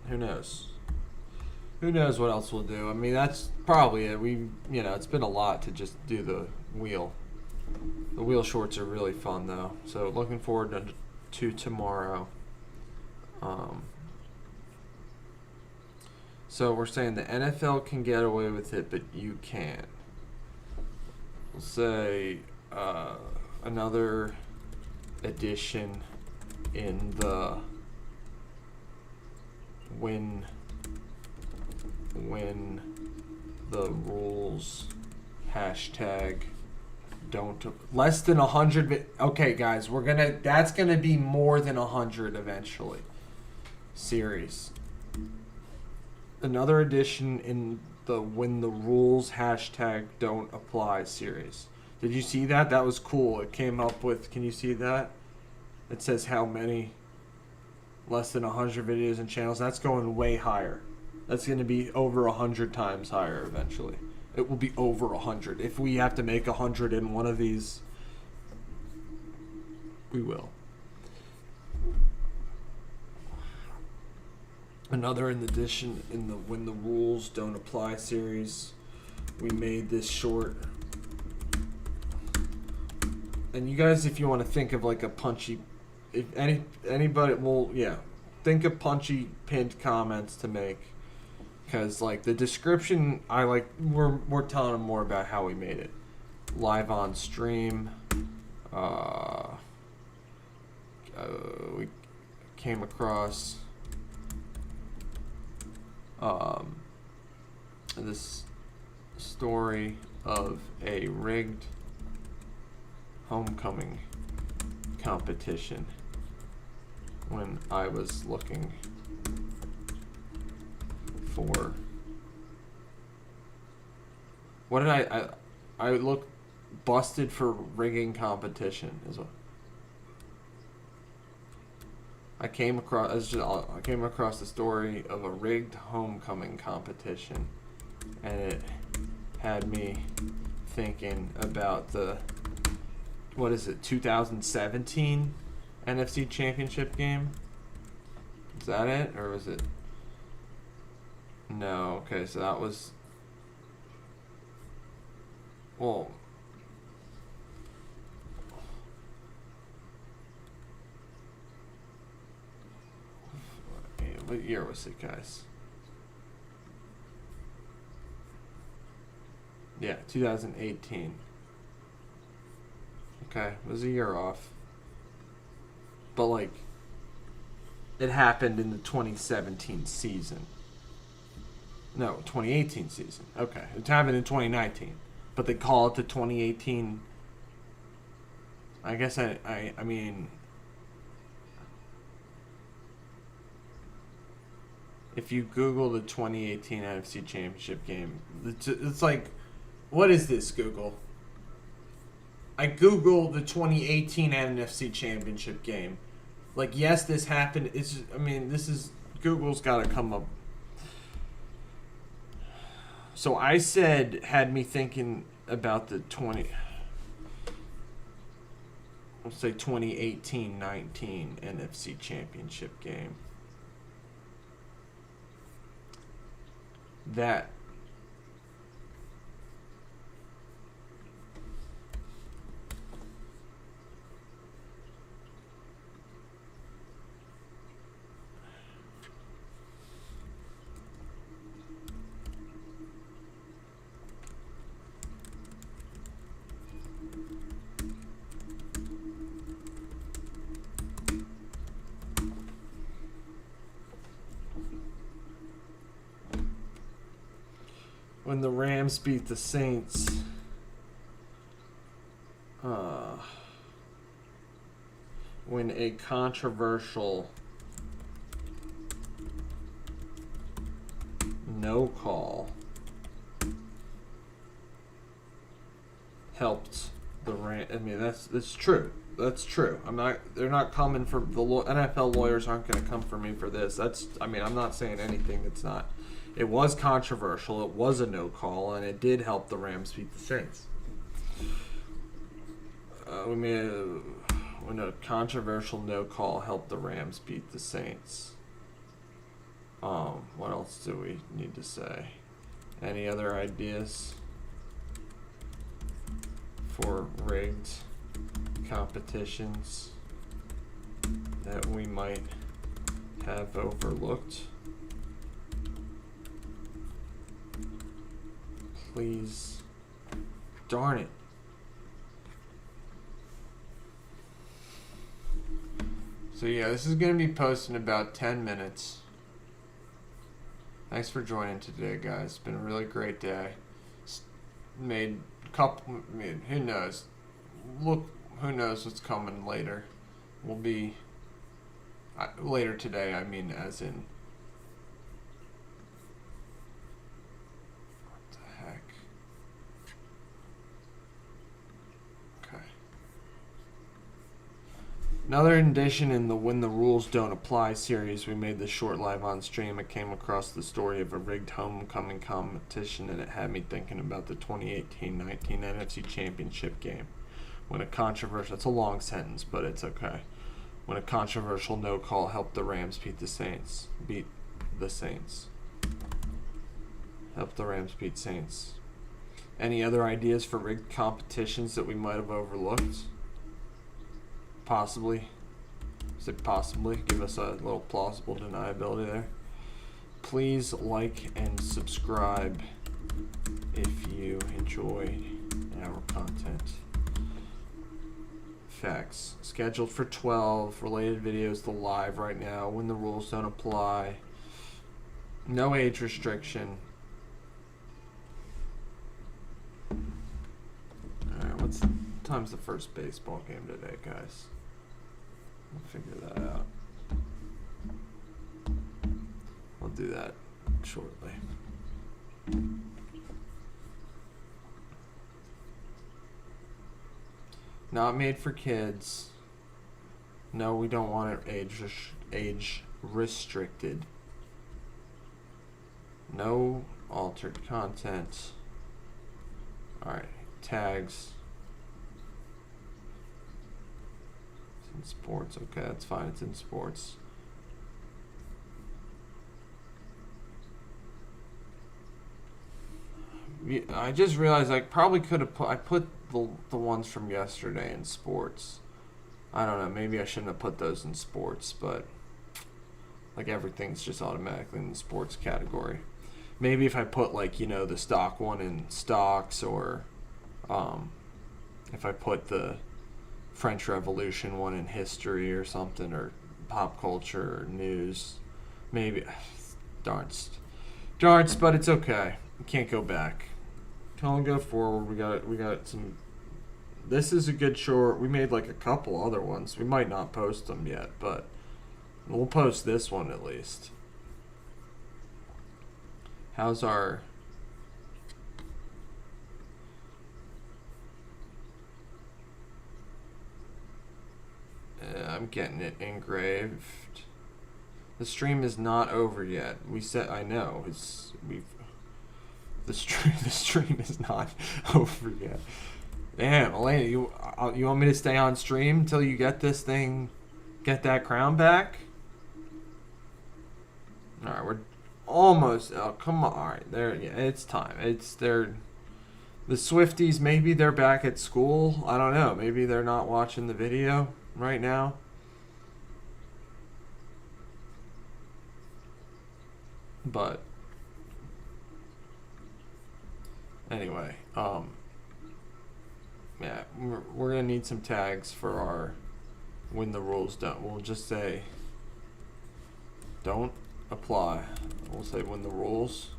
who knows what else we'll do. I mean, that's probably it. It's been a lot to just do the wheel. The wheel shorts are really fun though, so looking forward to tomorrow. So we're saying the NFL can get away with it, but you can't. We'll say another edition in the when the rules hashtag don't less than 100. Okay, guys, that's gonna be more than 100 eventually. Series. Another edition in the when the rules hashtag don't apply series. Did you see that? That was cool. It came up with, can you see that? It says how many, less than 100 videos and channels. That's going way higher. That's going to be over 100 times higher eventually. It will be over 100. If we have to make 100 in one of these, we will. Another edition in the when the rules don't apply series. We made this short. And you guys, if you want to think of like a punchy, if anybody, well, yeah, think of punchy pinned comments to make, because like the description, we're telling them more about how we made it, live on stream. We came across this story of a rigged homecoming competition when I was looking for what did I looked busted for rigging competition is what I came across the story of a rigged homecoming competition, and it had me thinking about the 2017 NFC Championship game? Is that it, or was it? No, okay, so that was, well, what year was it, guys? Yeah, 2018. Okay, it was a year off. But, like, it happened in the 2017 season. No, 2018 season. Okay, it happened in 2019. But they call it the 2018... I guess I mean... If you Google the 2018 NFC Championship game, it's like, what is this, Google? I Google the 2018 NFC Championship game. Like, yes, this happened. This is, Google's got to come up. So I said, had me thinking about the 2018-19 NFC Championship game. That when the Rams beat the Saints, when a controversial no call helped the Rams. I mean, that's true. That's true. They're not coming for the NFL lawyers aren't going to come for me for this. I'm not saying anything that's not. It was controversial. It was a no call, and it did help the Rams beat the Saints. When a controversial no call helped the Rams beat the Saints. What else do we need to say? Any other ideas for rigged competitions that we might have overlooked? Please. Darn it. So yeah, this is going to be posted in about 10 minutes. Thanks for joining today, guys. It's been a really great day. Who knows? Who knows what's coming later. We'll be... later today, I mean as in... Another edition in the When the Rules Don't Apply series. We made this short live on stream. I came across the story of a rigged homecoming competition, and it had me thinking about the 2018-19 NFC Championship game. When a controversial... It's a long sentence, but it's okay. When a controversial no call helped the Rams beat the Saints. Helped the Rams beat Saints. Any other ideas for rigged competitions that we might have overlooked? Possibly. Say possibly. Give us a little plausible deniability there. Please like and subscribe if you enjoyed our content. Facts. Scheduled for 12. Related videos, the live right now. When the rules don't apply. No age restriction. Alright, what time's the first baseball game today, guys? We'll figure that out. I'll do that shortly. Not made for kids. No, we don't want it age restricted. No altered content. Alright, tags. In sports, okay, that's fine. It's in sports. I just realized I probably could have put the ones from yesterday in sports. I don't know. Maybe I shouldn't have put those in sports, but like everything's just automatically in the sports category. maybe if I put like, you know, the stock one in stocks, or if I put the French Revolution one in history or something, or pop culture or news, maybe. Darts, but it's okay. We can't go back. Can only go forward. We got some. This is a good short. We made like a couple other ones. We might not post them yet, but we'll post this one at least. How's our... I'm getting it engraved. The stream is not over yet. We said, I know, the stream is not over yet. Damn, Elena, you want me to stay on stream until you get this thing, get that crown back? All right, we're almost. Oh, come on. All right, there. Yeah, it's time. The Swifties. Maybe they're back at school. I don't know. Maybe they're not watching the video right now. But anyway, yeah, we're gonna need some tags for our when the rules don't. We'll just say don't apply. We'll say when the rules.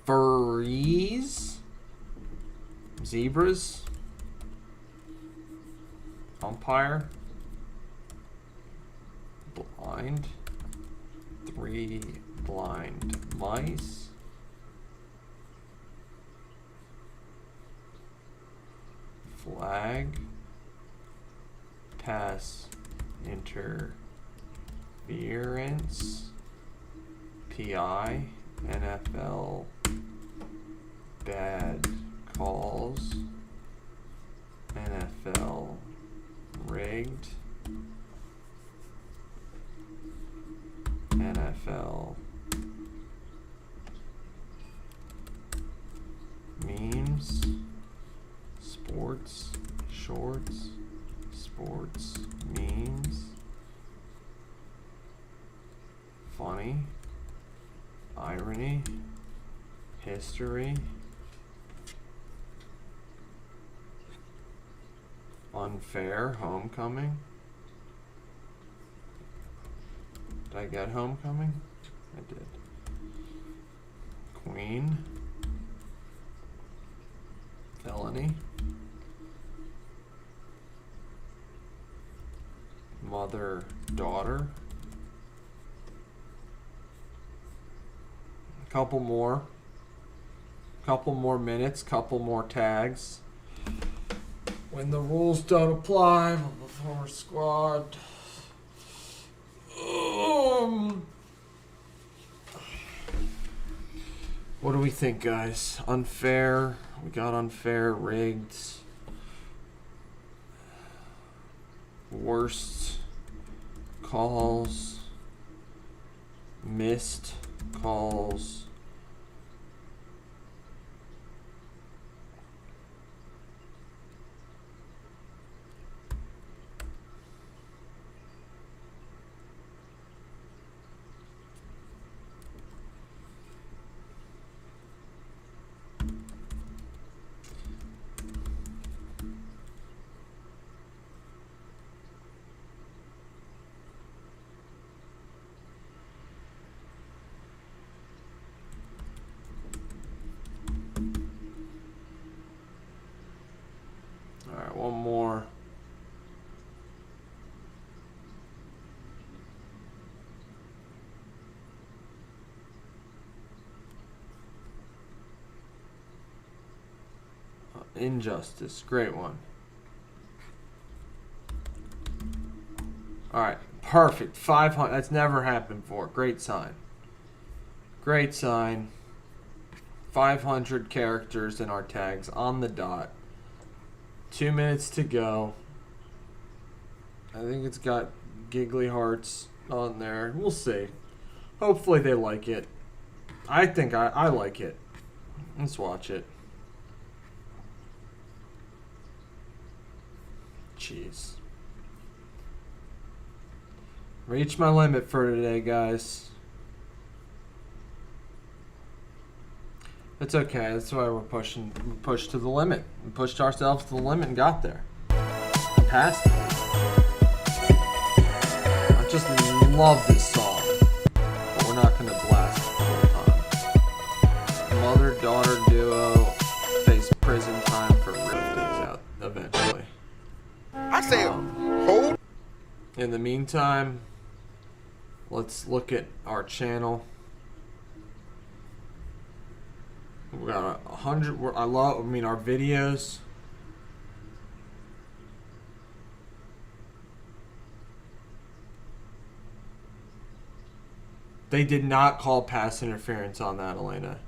Referees, zebras, umpire, blind, 3 blind mice, flag, pass interference, PI, NFL bad calls, NFL rigged, NFL memes, sports shorts, sports memes, funny, irony, history, unfair, homecoming. Did I get homecoming? I did. Queen, felony, mother, daughter. Couple more minutes, couple more tags. When the rules don't apply, former squad. What do we think, guys? Unfair. We got unfair, rigged. Worst calls. Missed calls. Injustice. Great one. Alright. Perfect. 500. That's never happened before. Great sign. Great sign. 500 characters in our tags on the dot. 2 minutes to go. I think it's got giggly hearts on there. We'll see. Hopefully they like it. I think I like it. Let's watch it. Jeez. Reach my limit for today, guys. It's okay. That's why we're pushing. We pushed to the limit. We pushed ourselves to the limit and got there. Passed it. I just love this song, but we're not gonna blast it the whole time. Mother-daughter duo face prison time for riftings out eventually. I say, hold. In the meantime, let's look at our channel. We got 100. I mean, our videos. They did not call pass interference on that, Elena.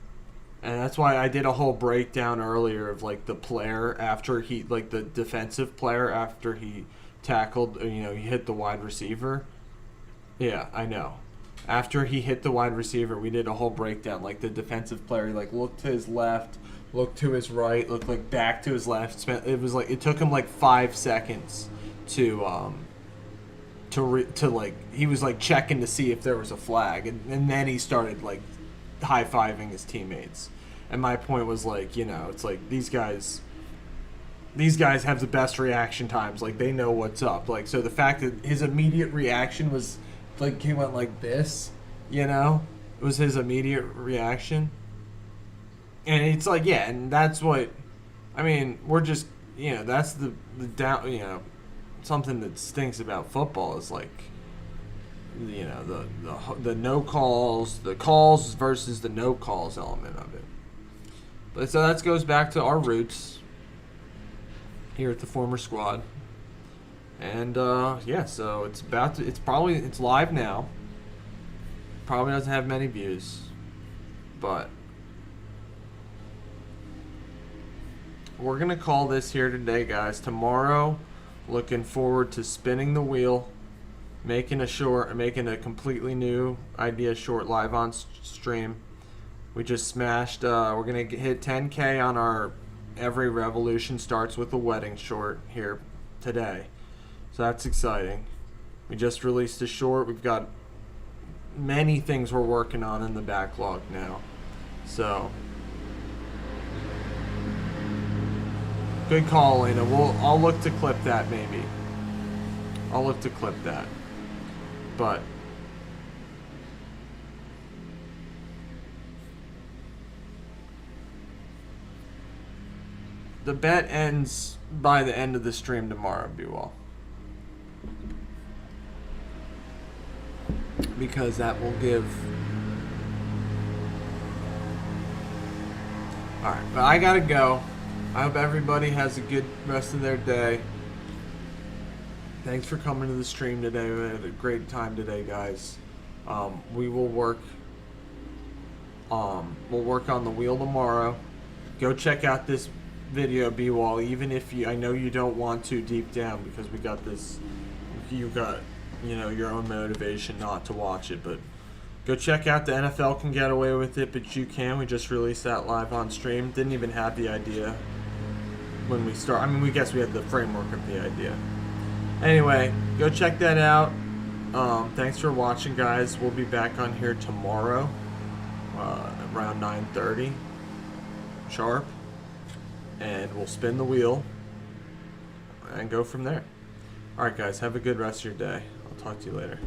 And that's why I did a whole breakdown earlier of like the player after he, like the defensive player after he tackled, you know, he hit the wide receiver. Yeah, I know. After he hit the wide receiver, we did a whole breakdown. Like the defensive player, like looked to his left, looked to his right, looked like back to his left. It was like it took him like 5 seconds to like he was like checking to see if there was a flag, and then he started like high-fiving his teammates. And my point was like, you know, it's like these guys have the best reaction times. Like they know what's up. Like so the fact that his immediate reaction was like he went like this, you know, it was his immediate reaction. And it's like, yeah, and that's what I mean, we're just, you know, that's the down, you know, something that stinks about football is like, you know, the no calls, the calls versus the no calls element of it. But so that goes back to our roots here at the former squad. And yeah, so it's live now. Probably doesn't have many views, but we're gonna call this here today, guys. Tomorrow, looking forward to spinning the wheel, making a completely new idea short live on stream. We just smashed. We're gonna hit 10K on our Every Revolution Starts with a Wedding short here today, so that's exciting. We just released a short. We've got many things we're working on in the backlog now, so good call, Elena. I'll look to clip that maybe. I'll look to clip that. But the bet ends by the end of the stream tomorrow, Bewall. Because that will give... Alright, but I gotta go. I hope everybody has a good rest of their day. Thanks for coming to the stream today. We had a great time today, guys. We will work. We'll work on the wheel tomorrow. Go check out this video, B-Wall. Even if I know you don't want to deep down, because we got this. You got, you know, your own motivation not to watch it, but go check out the NFL Can Get Away With It, but you can. We just released that live on stream. Didn't even have the idea when we start. I mean, we guess we had the framework of the idea. Anyway, go check that out. Thanks for watching, guys. We'll be back on here tomorrow around 9:30 sharp, and we'll spin the wheel and go from there. Alright, guys, have a good rest of your day. I'll talk to you later.